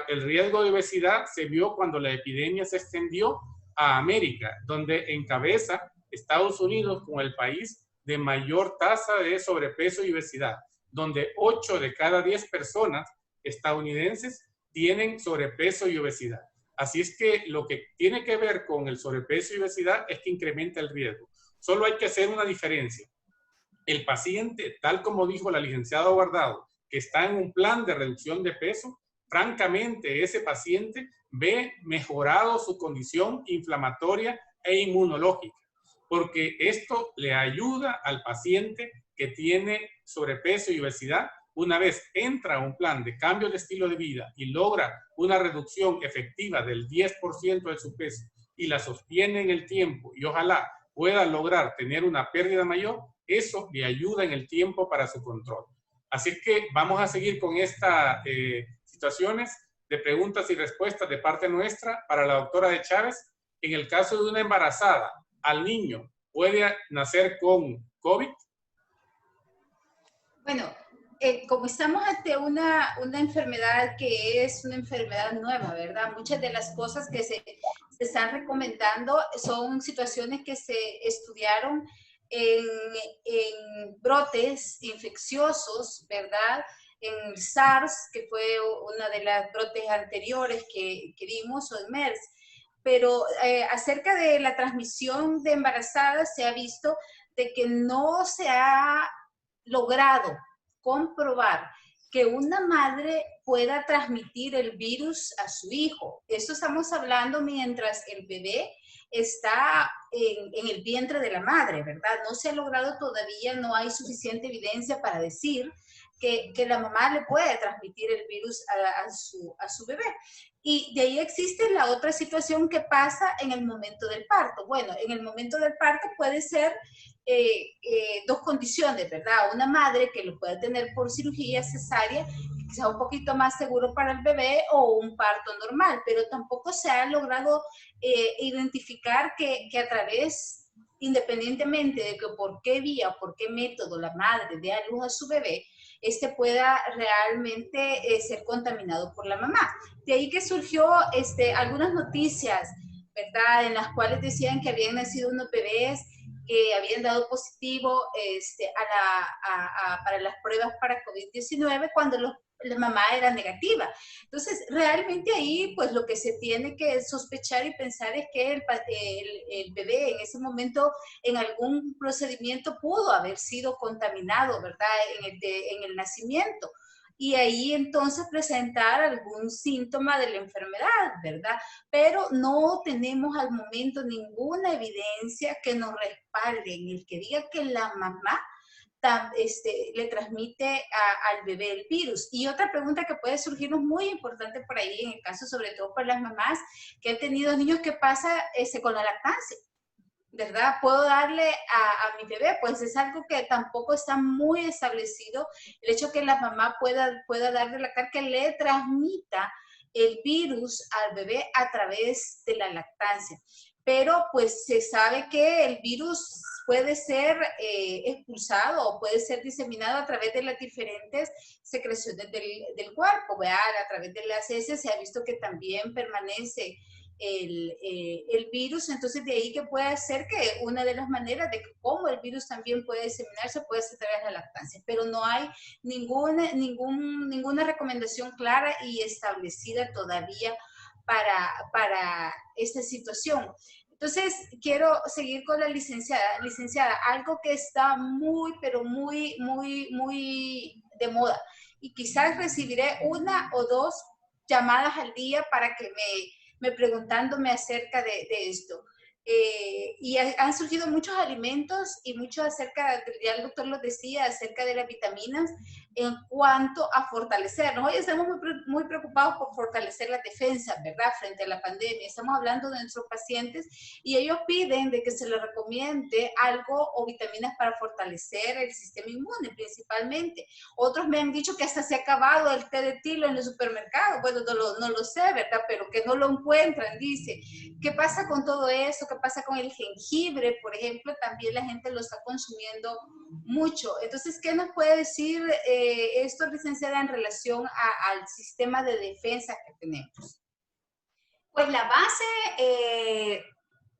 El riesgo de obesidad se vio cuando la epidemia se extendió a América, donde encabeza Estados Unidos como el país de mayor tasa de sobrepeso y obesidad, donde 8 de cada 10 personas estadounidenses tienen sobrepeso y obesidad. Así es que lo que tiene que ver con el sobrepeso y obesidad es que incrementa el riesgo. Solo hay que hacer una diferencia. El paciente, tal como dijo la licenciada Guardado, que está en un plan de reducción de peso, francamente ese paciente ve mejorado su condición inflamatoria e inmunológica, porque esto le ayuda al paciente que tiene sobrepeso y obesidad. Una vez entra a un plan de cambio de estilo de vida y logra una reducción efectiva del 10% de su peso y la sostiene en el tiempo y ojalá pueda lograr tener una pérdida mayor, eso le ayuda en el tiempo para su control. Así es que vamos a seguir con estas situaciones de preguntas y respuestas de parte nuestra para la doctora de Chávez. En el caso de una embarazada, ¿al niño puede nacer con COVID? Bueno, como estamos ante una enfermedad que es una enfermedad nueva, ¿verdad? Muchas de las cosas que se están recomendando son situaciones que se estudiaron en brotes infecciosos, ¿verdad? En SARS, que fue una de las brotes anteriores que vimos, o en MERS. Pero acerca de la transmisión de embarazadas se ha visto de que no se ha logrado comprobar que una madre pueda transmitir el virus a su hijo. Esto estamos hablando mientras el bebé está en el vientre de la madre, ¿verdad? No se ha logrado todavía, no hay suficiente evidencia para decir que la mamá le puede transmitir el virus a su bebé. Y de ahí existe la otra situación que pasa en el momento del parto. Bueno, en el momento del parto puede ser dos condiciones, ¿verdad? Una madre que lo puede tener por cirugía cesárea, que sea un poquito más seguro para el bebé, o un parto normal, pero tampoco se ha logrado identificar que a través, independientemente de que por qué vía, por qué método la madre dé a luz a su bebé, pueda realmente ser contaminado por la mamá. De ahí que surgió algunas noticias, ¿verdad?, en las cuales decían que habían nacido unos bebés que habían dado positivo para las pruebas para COVID-19 cuando la mamá era negativa. Entonces, realmente ahí, pues lo que se tiene que sospechar y pensar es que el bebé en ese momento, en algún procedimiento, pudo haber sido contaminado, ¿verdad?, en el nacimiento. Y ahí entonces presentar algún síntoma de la enfermedad, ¿verdad? Pero no tenemos al momento ninguna evidencia que nos respalde en el que diga que la mamá le transmite al bebé el virus. Y otra pregunta que puede surgirnos muy importante por ahí, en el caso sobre todo para las mamás que han tenido niños, ¿qué pasa con la lactancia? ¿Verdad? ¿Puedo darle a mi bebé? Pues es algo que tampoco está muy establecido, el hecho que la mamá pueda darle lactar, que le transmita el virus al bebé a través de la lactancia. Pero pues se sabe que el virus puede ser expulsado o puede ser diseminado a través de las diferentes secreciones del cuerpo, ¿verdad? A través de las heces se ha visto que también permanece el virus. Entonces de ahí que puede ser que una de las maneras de cómo el virus también puede diseminarse puede ser a través de la lactancia, pero no hay ninguna recomendación clara y establecida todavía para esta situación. Entonces, quiero seguir con la licenciada. Licenciada, algo que está muy, pero muy de moda, y quizás recibiré una o dos llamadas al día para que me preguntándome acerca de esto. Y han surgido muchos alimentos y mucho acerca, ya el doctor lo decía, acerca de las vitaminas en cuanto a fortalecernos. Hoy estamos muy preocupados por fortalecer la defensa, ¿verdad?, frente a la pandemia. Estamos hablando de nuestros pacientes y ellos piden de que se les recomiende algo o vitaminas para fortalecer el sistema inmune principalmente. Otros me han dicho que hasta se ha acabado el té de tilo en el supermercado. Bueno, no lo sé, ¿verdad?, pero que no lo encuentran, dice. ¿Qué pasa con todo eso? ¿Qué pasa con el jengibre, por ejemplo? También la gente lo está consumiendo mucho. Entonces, ¿qué nos puede decir esto, licenciada, en relación al sistema de defensa que tenemos? Pues la base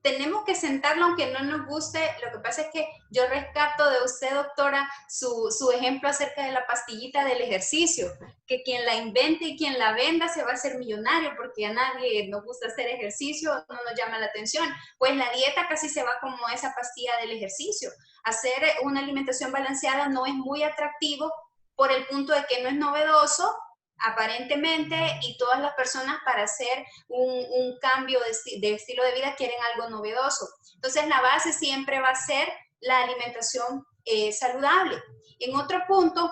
tenemos que sentarlo aunque no nos guste. Lo que pasa es que yo rescato de usted, doctora, su ejemplo acerca de la pastillita del ejercicio, que quien la invente y quien la venda se va a hacer millonario, porque a nadie nos gusta hacer ejercicio, no nos llama la atención. Pues la dieta casi se va como esa pastilla del ejercicio. Hacer una alimentación balanceada no es muy atractivo por el punto de que no es novedoso, aparentemente, y todas las personas para hacer un cambio de estilo de vida quieren algo novedoso. Entonces la base siempre va a ser la alimentación saludable. En otro punto,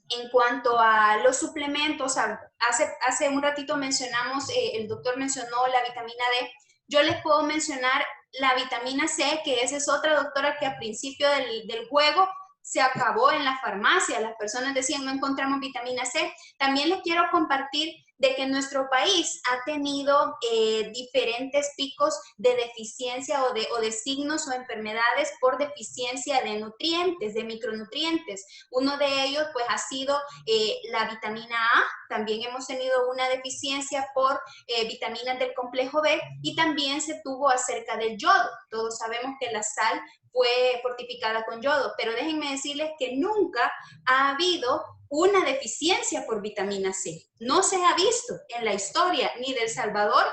en cuanto a los suplementos, hace un ratito mencionamos, el doctor mencionó la vitamina D. Yo les puedo mencionar la vitamina C, que esa es otra, doctora, que al principio del juego se acabó en la farmacia. Las personas decían, no encontramos vitamina C. También les quiero compartir de que nuestro país ha tenido diferentes picos de deficiencia o de signos o enfermedades por deficiencia de nutrientes, de micronutrientes. Uno de ellos pues ha sido la vitamina A. También hemos tenido una deficiencia por vitaminas del complejo B, y también se tuvo acerca del yodo. Todos sabemos que la sal fue fortificada con yodo, pero déjenme decirles que nunca ha habido una deficiencia por vitamina C. No se ha visto en la historia ni de El Salvador,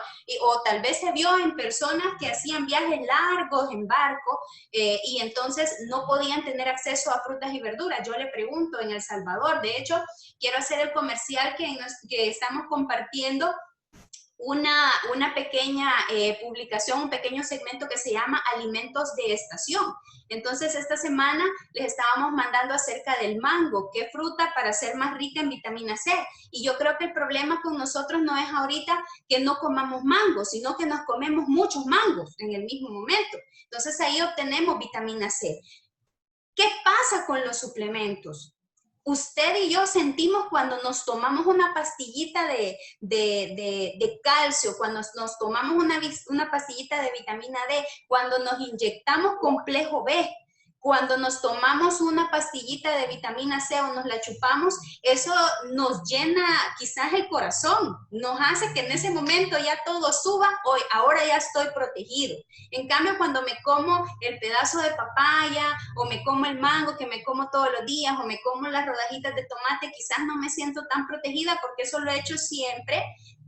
o tal vez se vio en personas que hacían viajes largos en barco y entonces no podían tener acceso a frutas y verduras. Yo le pregunto en El Salvador, de hecho, quiero hacer el comercial que estamos compartiendo una pequeña publicación, un pequeño segmento que se llama Alimentos de Estación. Entonces, esta semana les estábamos mandando acerca del mango, qué fruta para ser más rica en vitamina C. Y yo creo que el problema con nosotros no es ahorita que no comamos mango, sino que nos comemos muchos mangos en el mismo momento. Entonces, ahí obtenemos vitamina C. ¿Qué pasa con los suplementos? Usted y yo sentimos cuando nos tomamos una pastillita de calcio, cuando nos tomamos una pastillita de vitamina D, cuando nos inyectamos complejo B, cuando nos tomamos una pastillita de vitamina C o nos la chupamos, eso nos llena quizás el corazón, nos hace que en ese momento ya todo suba, hoy, ahora ya estoy protegido. En cambio, cuando me como el pedazo de papaya o me como el mango que me como todos los días o me como las rodajitas de tomate, quizás no me siento tan protegida porque eso lo he hecho siempre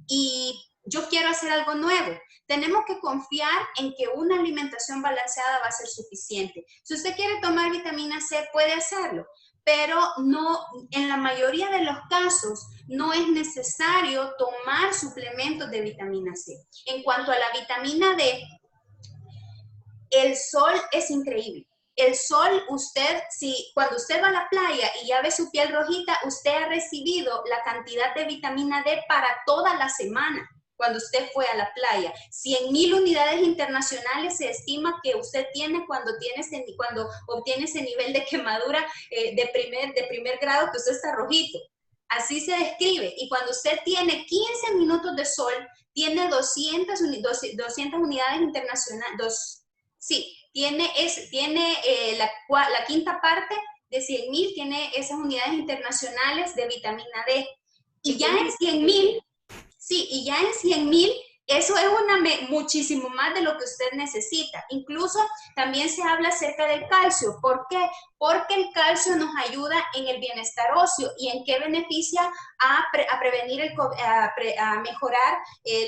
y yo quiero hacer algo nuevo. Tenemos que confiar en que una alimentación balanceada va a ser suficiente. Si usted quiere tomar vitamina C, puede hacerlo, pero no, en la mayoría de los casos no es necesario tomar suplementos de vitamina C. En cuanto a la vitamina D, el sol es increíble. El sol, cuando usted va a la playa y ya ve su piel rojita, usted ha recibido la cantidad de vitamina D para toda la semana. Cuando usted fue a la playa, 100,000 unidades internacionales se estima que usted tiene cuando obtiene ese nivel de quemadura de primer grado, que usted está rojito. Así se describe. Y cuando usted tiene 15 minutos de sol, tiene 200 unidades internacionales. Tiene la quinta parte de 100,000, tiene esas unidades internacionales de vitamina D. Y ya en 100,000, y ya en 100,000, eso es muchísimo más de lo que usted necesita. Incluso también se habla acerca del calcio. ¿Por qué? Porque el calcio nos ayuda en el bienestar óseo. ¿Y en qué beneficia? A prevenir, a mejorar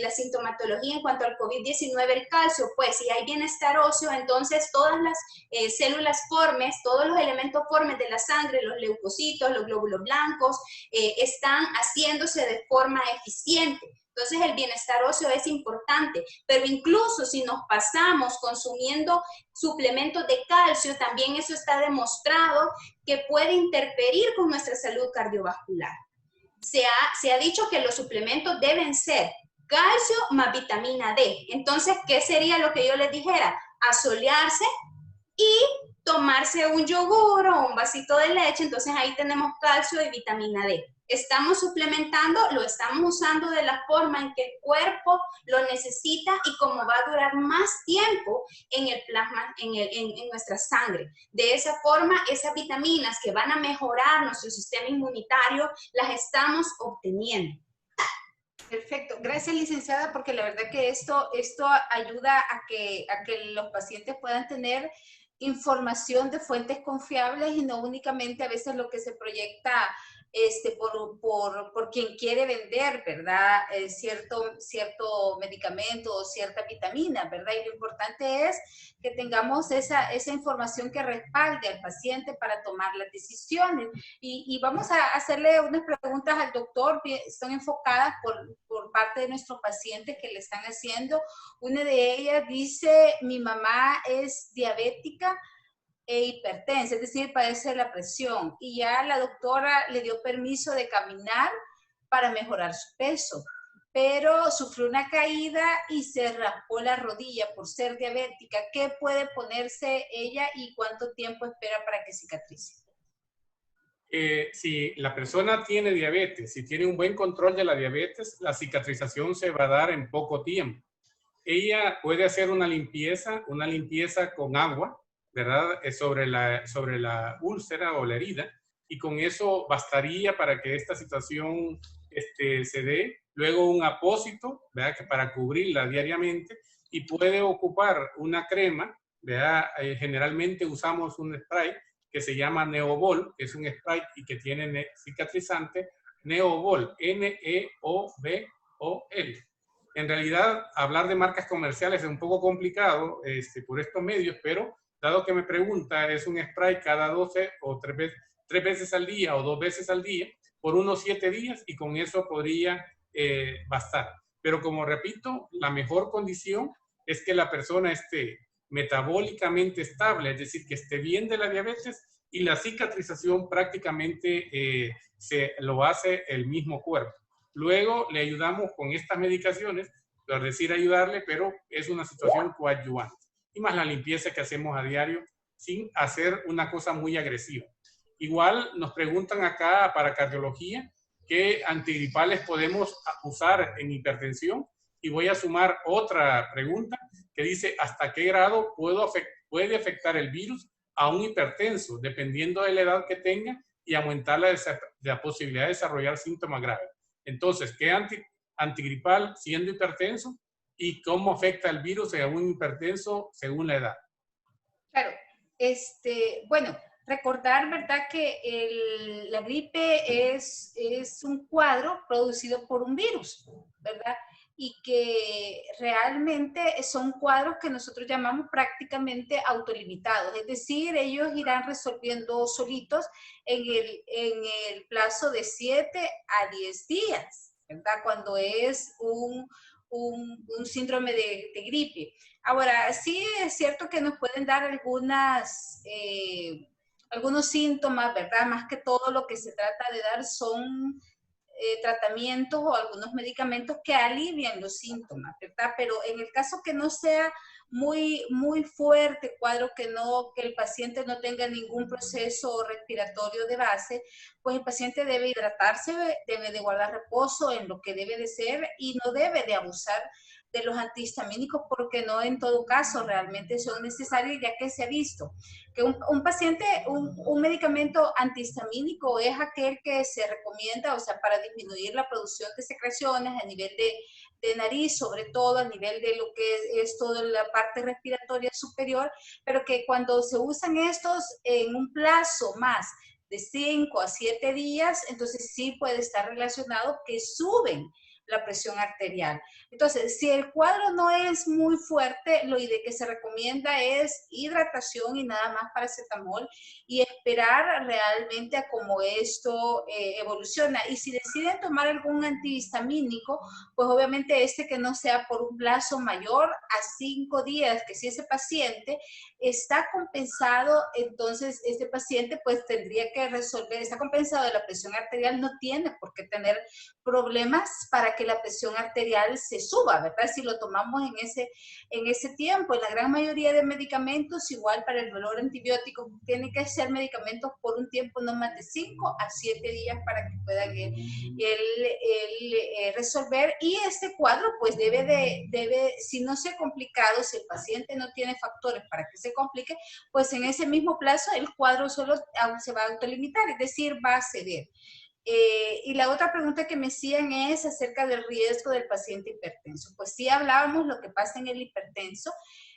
la sintomatología en cuanto al COVID-19, el calcio. Pues si hay bienestar óseo, entonces todas las células formes, todos los elementos formes de la sangre, los leucocitos, los glóbulos blancos, están haciéndose de forma eficiente. Entonces el bienestar óseo es importante, pero incluso si nos pasamos consumiendo suplementos de calcio, también eso está demostrado que puede interferir con nuestra salud cardiovascular. Se ha dicho que los suplementos deben ser calcio más vitamina D. Entonces, ¿qué sería lo que yo les dijera? Asolearse y tomarse un yogur o un vasito de leche. Entonces ahí tenemos calcio y vitamina D. Estamos suplementando, lo estamos usando de la forma en que el cuerpo lo necesita y como va a durar más tiempo en el plasma, en nuestra sangre. De esa forma, esas vitaminas que van a mejorar nuestro sistema inmunitario, las estamos obteniendo. Perfecto. Gracias, licenciada, porque la verdad que esto ayuda a que los pacientes puedan tener información de fuentes confiables y no únicamente a veces lo que se proyecta por quien quiere vender, ¿verdad? Cierto medicamento o cierta vitamina, ¿verdad? Y lo importante es que tengamos esa información que respalde al paciente para tomar las decisiones. Y vamos a hacerle unas preguntas al doctor, son enfocadas por parte de nuestros pacientes que le están haciendo. Una de ellas dice, mi mamá es diabética e hipertensa, es decir, padece la presión, y ya la doctora le dio permiso de caminar para mejorar su peso, pero sufrió una caída y se raspó la rodilla por ser diabética. ¿Qué puede ponerse ella y cuánto tiempo espera para que cicatrice? Si la persona tiene diabetes, si tiene un buen control de la diabetes, la cicatrización se va a dar en poco tiempo. Ella puede hacer una limpieza con agua, ¿verdad? Sobre la úlcera o la herida, y con eso bastaría para que esta situación se dé. Luego un apósito, ¿verdad? Que para cubrirla diariamente, y puede ocupar una crema, ¿verdad? Generalmente usamos un spray que se llama Neobol, que es un spray y que tiene cicatrizante, Neobol, Neobol. En realidad, hablar de marcas comerciales es un poco complicado por estos medios, pero dado que me pregunta, es un spray cada 12 o 3 veces al día o 2 veces al día por unos 7 días, y con eso podría bastar. Pero como repito, la mejor condición es que la persona esté metabólicamente estable, es decir, que esté bien de la diabetes, y la cicatrización prácticamente se lo hace el mismo cuerpo. Luego le ayudamos con estas medicaciones, es decir, ayudarle, pero es una situación coadyuvante. Y más la limpieza que hacemos a diario sin hacer una cosa muy agresiva. Igual nos preguntan acá para cardiología qué antigripales podemos usar en hipertensión, y voy a sumar otra pregunta que dice hasta qué grado puede afectar el virus a un hipertenso, dependiendo de la edad que tenga, y aumentar la posibilidad de desarrollar síntomas graves. Entonces, ¿qué antigripal siendo hipertenso y cómo afecta el virus a un hipertenso según la edad? Claro, bueno, recordar, ¿verdad?, que la gripe es un cuadro producido por un virus, ¿verdad? Y que realmente son cuadros que nosotros llamamos prácticamente autolimitados, es decir, ellos irán resolviendo solitos en el plazo de 7 a 10 días, ¿verdad? Cuando es un síndrome de gripe. Ahora, sí es cierto que nos pueden dar algunos síntomas, ¿verdad? Más que todo lo que se trata de dar son tratamientos o algunos medicamentos que alivian los síntomas, ¿verdad? Pero en el caso que no sea muy fuerte, cuadro que el paciente no tenga ningún proceso respiratorio de base, pues el paciente debe hidratarse, debe de guardar reposo en lo que debe de ser y no debe de abusar de los antihistamínicos, porque no en todo caso realmente son necesarios, ya que se ha visto que un paciente, un medicamento antihistamínico es aquel que se recomienda, o sea, para disminuir la producción de secreciones a nivel de nariz, sobre todo a nivel de lo que es toda la parte respiratoria superior, pero que cuando se usan estos en un plazo más de 5 a 7 días, entonces sí puede estar relacionado que suben la presión arterial. Entonces, si el cuadro no es muy fuerte, lo que se recomienda es hidratación y nada más paracetamol, y esperar realmente a cómo esto evoluciona. Y si deciden tomar algún antihistamínico, pues obviamente que no sea por un plazo mayor a 5 días, que si ese paciente está compensado, entonces este paciente pues tendría que resolver, está compensado de la presión arterial, no tiene por qué tener problemas para que la presión arterial se suba, ¿verdad? Si lo tomamos en ese tiempo. En la gran mayoría de medicamentos, igual para el dolor antibiótico, tiene que ser medicamentos por un tiempo no más de 5 a 7 días para que puedan resolver. Y este cuadro, pues debe, si no se ha complicado, si el paciente no tiene factores para que se complique, pues en ese mismo plazo el cuadro solo se va a autolimitar, es decir, va a ceder. Y la otra pregunta que me hacían es acerca del riesgo del paciente hipertenso. Pues sí hablábamos lo que pasa en el hipertenso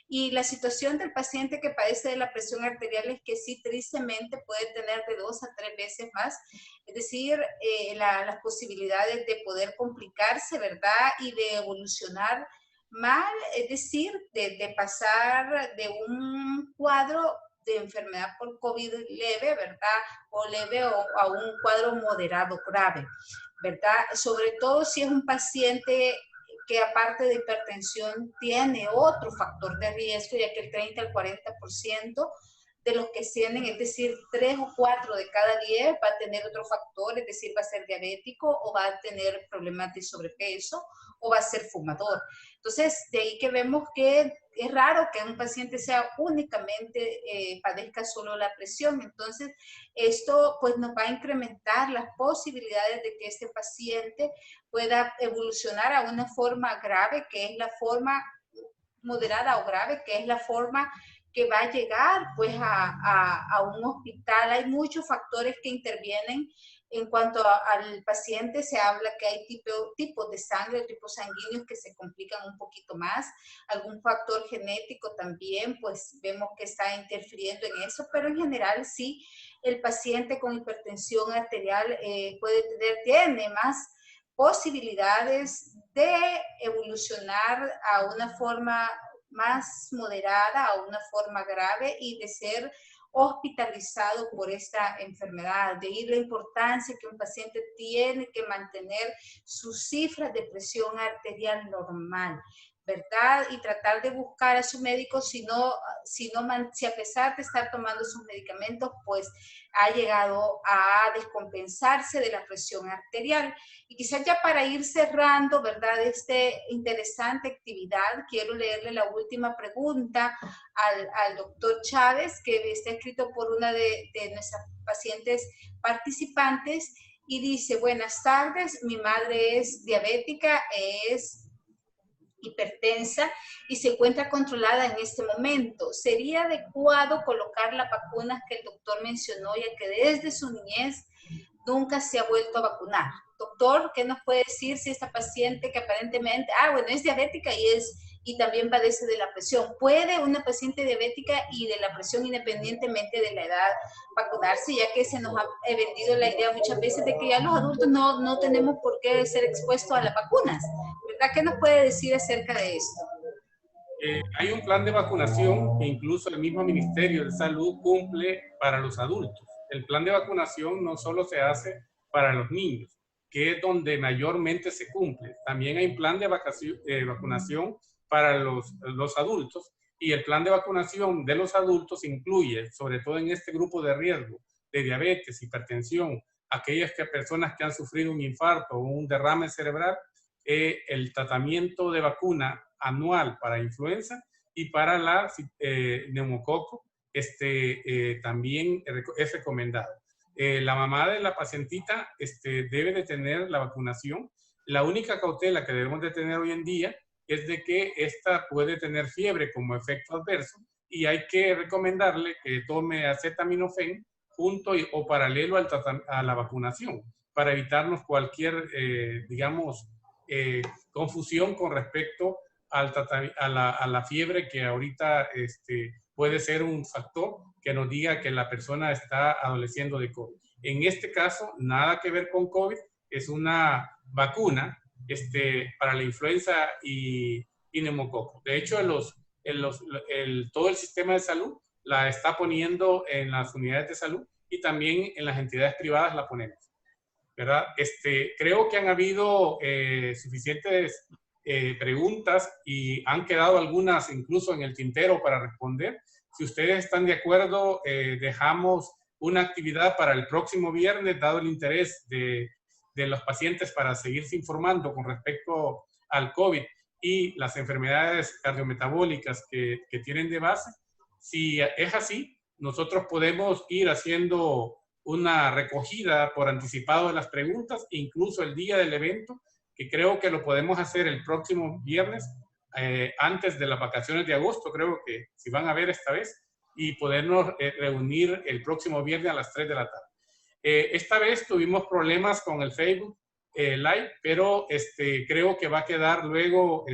y la situación del paciente que padece de la presión arterial es que sí, tristemente puede tener de 2 a 3 veces más, es decir, las posibilidades de poder complicarse, ¿verdad? Y de evolucionar mal, es decir, de pasar de un cuadro de enfermedad por COVID leve, ¿verdad? O leve o a un cuadro moderado grave, ¿verdad? Sobre todo si es un paciente que aparte de hipertensión tiene otro factor de riesgo, ya que el 30 al 40% de los que tienen, es decir, 3 o 4 de cada 10 va a tener otro factor, es decir, va a ser diabético o va a tener problemas de sobrepeso o va a ser fumador. Entonces, de ahí que vemos que es raro que un paciente sea únicamente, padezca solo la presión. Entonces, esto pues nos va a incrementar las posibilidades de que este paciente pueda evolucionar a una forma grave, que es la forma moderada o grave, que es la forma que va a llegar pues a un hospital. Hay muchos factores que intervienen en cuanto al paciente. Se habla que hay tipos de sangre, tipos sanguíneos que se complican un poquito más. Algún factor genético también, pues vemos que está interfiriendo en eso, pero en general sí, el paciente con hipertensión arterial tiene más posibilidades de evolucionar a una forma más moderada, a una forma grave y de ser hospitalizado por esta enfermedad. De ahí la importancia que un paciente tiene que mantener sus cifras de presión arterial normal, ¿verdad? Y tratar de buscar a su médico si a pesar de estar tomando sus medicamentos, pues ha llegado a descompensarse de la presión arterial. Y quizás ya para ir cerrando, ¿verdad?, esta interesante actividad, quiero leerle la última pregunta al doctor Chávez, que está escrito por una de nuestras pacientes participantes, y dice: buenas tardes, mi madre es diabética, es hipertensa y se encuentra controlada en este momento. ¿Sería adecuado colocar las vacunas que el doctor mencionó, ya que desde su niñez nunca se ha vuelto a vacunar? Doctor, ¿qué nos puede decir si esta paciente que aparentemente, es diabética y también padece de la presión? ¿Puede una paciente diabética y de la presión, independientemente de la edad, vacunarse? Ya que se nos ha vendido la idea muchas veces de que ya los adultos no tenemos por qué ser expuestos a las vacunas, ¿verdad? ¿Qué nos puede decir acerca de esto? Hay un plan de vacunación que incluso el mismo Ministerio de Salud cumple para los adultos. El plan de vacunación no solo se hace para los niños, que es donde mayormente se cumple. También hay un plan de vacunación para los adultos, y el plan de vacunación de los adultos incluye, sobre todo en este grupo de riesgo, de diabetes, hipertensión, aquellas personas que han sufrido un infarto o un derrame cerebral, el tratamiento de vacuna anual para influenza y para la neumococo también es recomendado. La mamá de la pacientita debe de tener la vacunación. La única cautela que debemos de tener hoy en día es de que esta puede tener fiebre como efecto adverso, y hay que recomendarle que tome acetaminofén junto o paralelo a la vacunación para evitarnos cualquier, confusión con respecto a la fiebre, que ahorita puede ser un factor que nos diga que la persona está adoleciendo de COVID. En este caso, nada que ver con COVID, es una vacuna para la influenza y neumococo. De hecho, todo el sistema de salud la está poniendo en las unidades de salud, y también en las entidades privadas la ponemos, ¿verdad? Creo que han habido suficientes preguntas, y han quedado algunas incluso en el tintero para responder. Si ustedes están de acuerdo, dejamos una actividad para el próximo viernes, dado el interés de los pacientes para seguirse informando con respecto al COVID y las enfermedades cardiometabólicas que tienen de base. Si es así, nosotros podemos ir haciendo una recogida por anticipado de las preguntas, incluso el día del evento, que creo que lo podemos hacer el próximo viernes, antes de las vacaciones de agosto, creo que si van a ver esta vez, y podernos reunir el próximo viernes a las 3 de la tarde. Esta vez tuvimos problemas con el Facebook Live, pero creo que va a quedar luego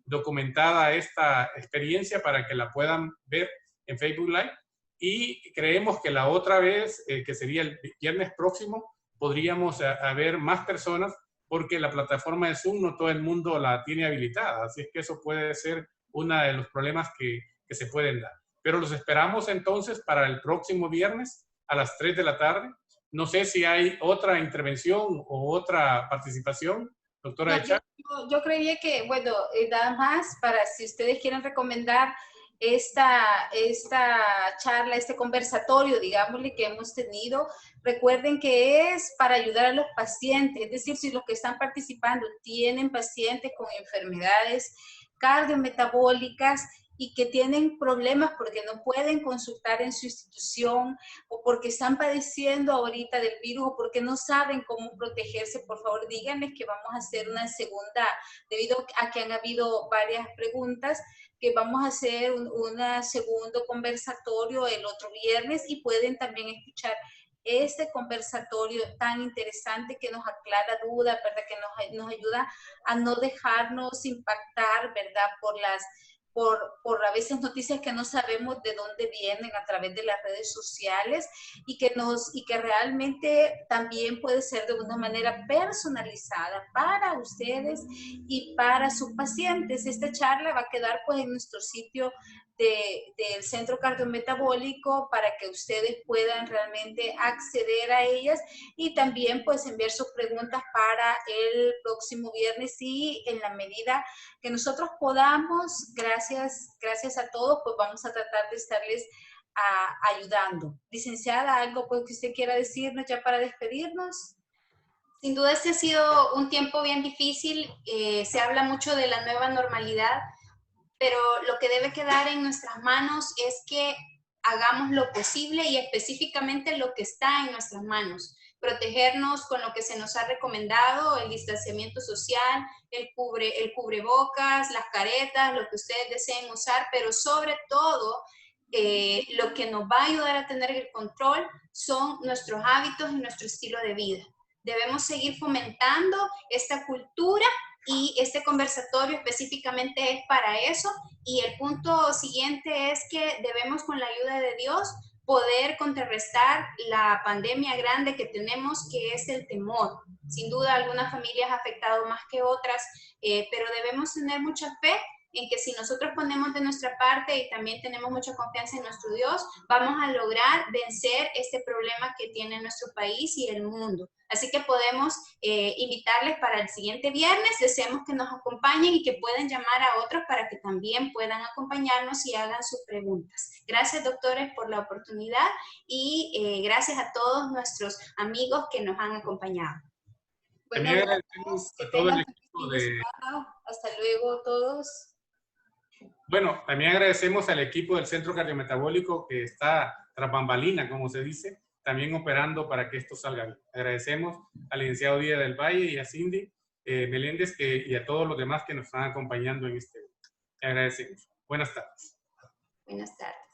documentada esta experiencia para que la puedan ver en Facebook Live. Y creemos que la otra vez, que sería el viernes próximo, podríamos haber más personas, porque la plataforma de Zoom no todo el mundo la tiene habilitada. Así es que eso puede ser uno de los problemas que se pueden dar. Pero los esperamos entonces para el próximo viernes a las 3 de la tarde. No sé si hay otra intervención o otra participación, doctora Echar. Yo creía que, bueno, nada más para si ustedes quieren recomendar esta charla, este conversatorio, digámosle, que hemos tenido. Recuerden que es para ayudar a los pacientes, es decir, si los que están participando tienen pacientes con enfermedades cardiometabólicas y que tienen problemas porque no pueden consultar en su institución o porque están padeciendo ahorita del virus o porque no saben cómo protegerse, por favor díganles que vamos a hacer una segunda, debido a que han habido varias preguntas, que vamos a hacer un segundo conversatorio el otro viernes y pueden también escuchar este conversatorio tan interesante que nos aclara dudas, ¿verdad? Que nos ayuda a no dejarnos impactar, ¿verdad? Por a veces noticias que no sabemos de dónde vienen a través de las redes sociales y que realmente también puede ser de una manera personalizada para ustedes y para sus pacientes. Esta charla va a quedar pues en nuestro sitio del Centro Cardiometabólico para que ustedes puedan realmente acceder a ellas y también pues enviar sus preguntas para el próximo viernes y en la medida que nosotros podamos, gracias a todos, pues vamos a tratar de estarles ayudando. Licenciada, ¿algo pues, que usted quiera decirnos ya para despedirnos? Sin duda este ha sido un tiempo bien difícil, se habla mucho de la nueva normalidad, pero lo que debe quedar en nuestras manos es que hagamos lo posible y específicamente lo que está en nuestras manos. Protegernos con lo que se nos ha recomendado, el distanciamiento social, el cubrebocas, las caretas, lo que ustedes deseen usar, pero sobre todo lo que nos va a ayudar a tener el control son nuestros hábitos y nuestro estilo de vida. Debemos seguir fomentando esta cultura y este conversatorio específicamente es para eso. Y el punto siguiente es que debemos, con la ayuda de Dios, poder contrarrestar la pandemia grande que tenemos, que es el temor. Sin duda, algunas familias ha afectado más que otras, pero debemos tener mucha fe en que si nosotros ponemos de nuestra parte y también tenemos mucha confianza en nuestro Dios, vamos a lograr vencer este problema que tiene nuestro país y el mundo. Así que podemos invitarles para el siguiente viernes, deseamos que nos acompañen y que puedan llamar a otros para que también puedan acompañarnos y hagan sus preguntas. Gracias, doctores, por la oportunidad y gracias a todos nuestros amigos que nos han acompañado. Bueno, agradecemos a todo el equipo de... Hasta luego todos. Bueno, también agradecemos al equipo del Centro Cardiometabólico que está tras bambalina, como se dice, también operando para que esto salga bien. Agradecemos al licenciado Díaz del Valle y a Cindy Meléndez y a todos los demás que nos están acompañando en este evento. Agradecemos. Buenas tardes. Buenas tardes.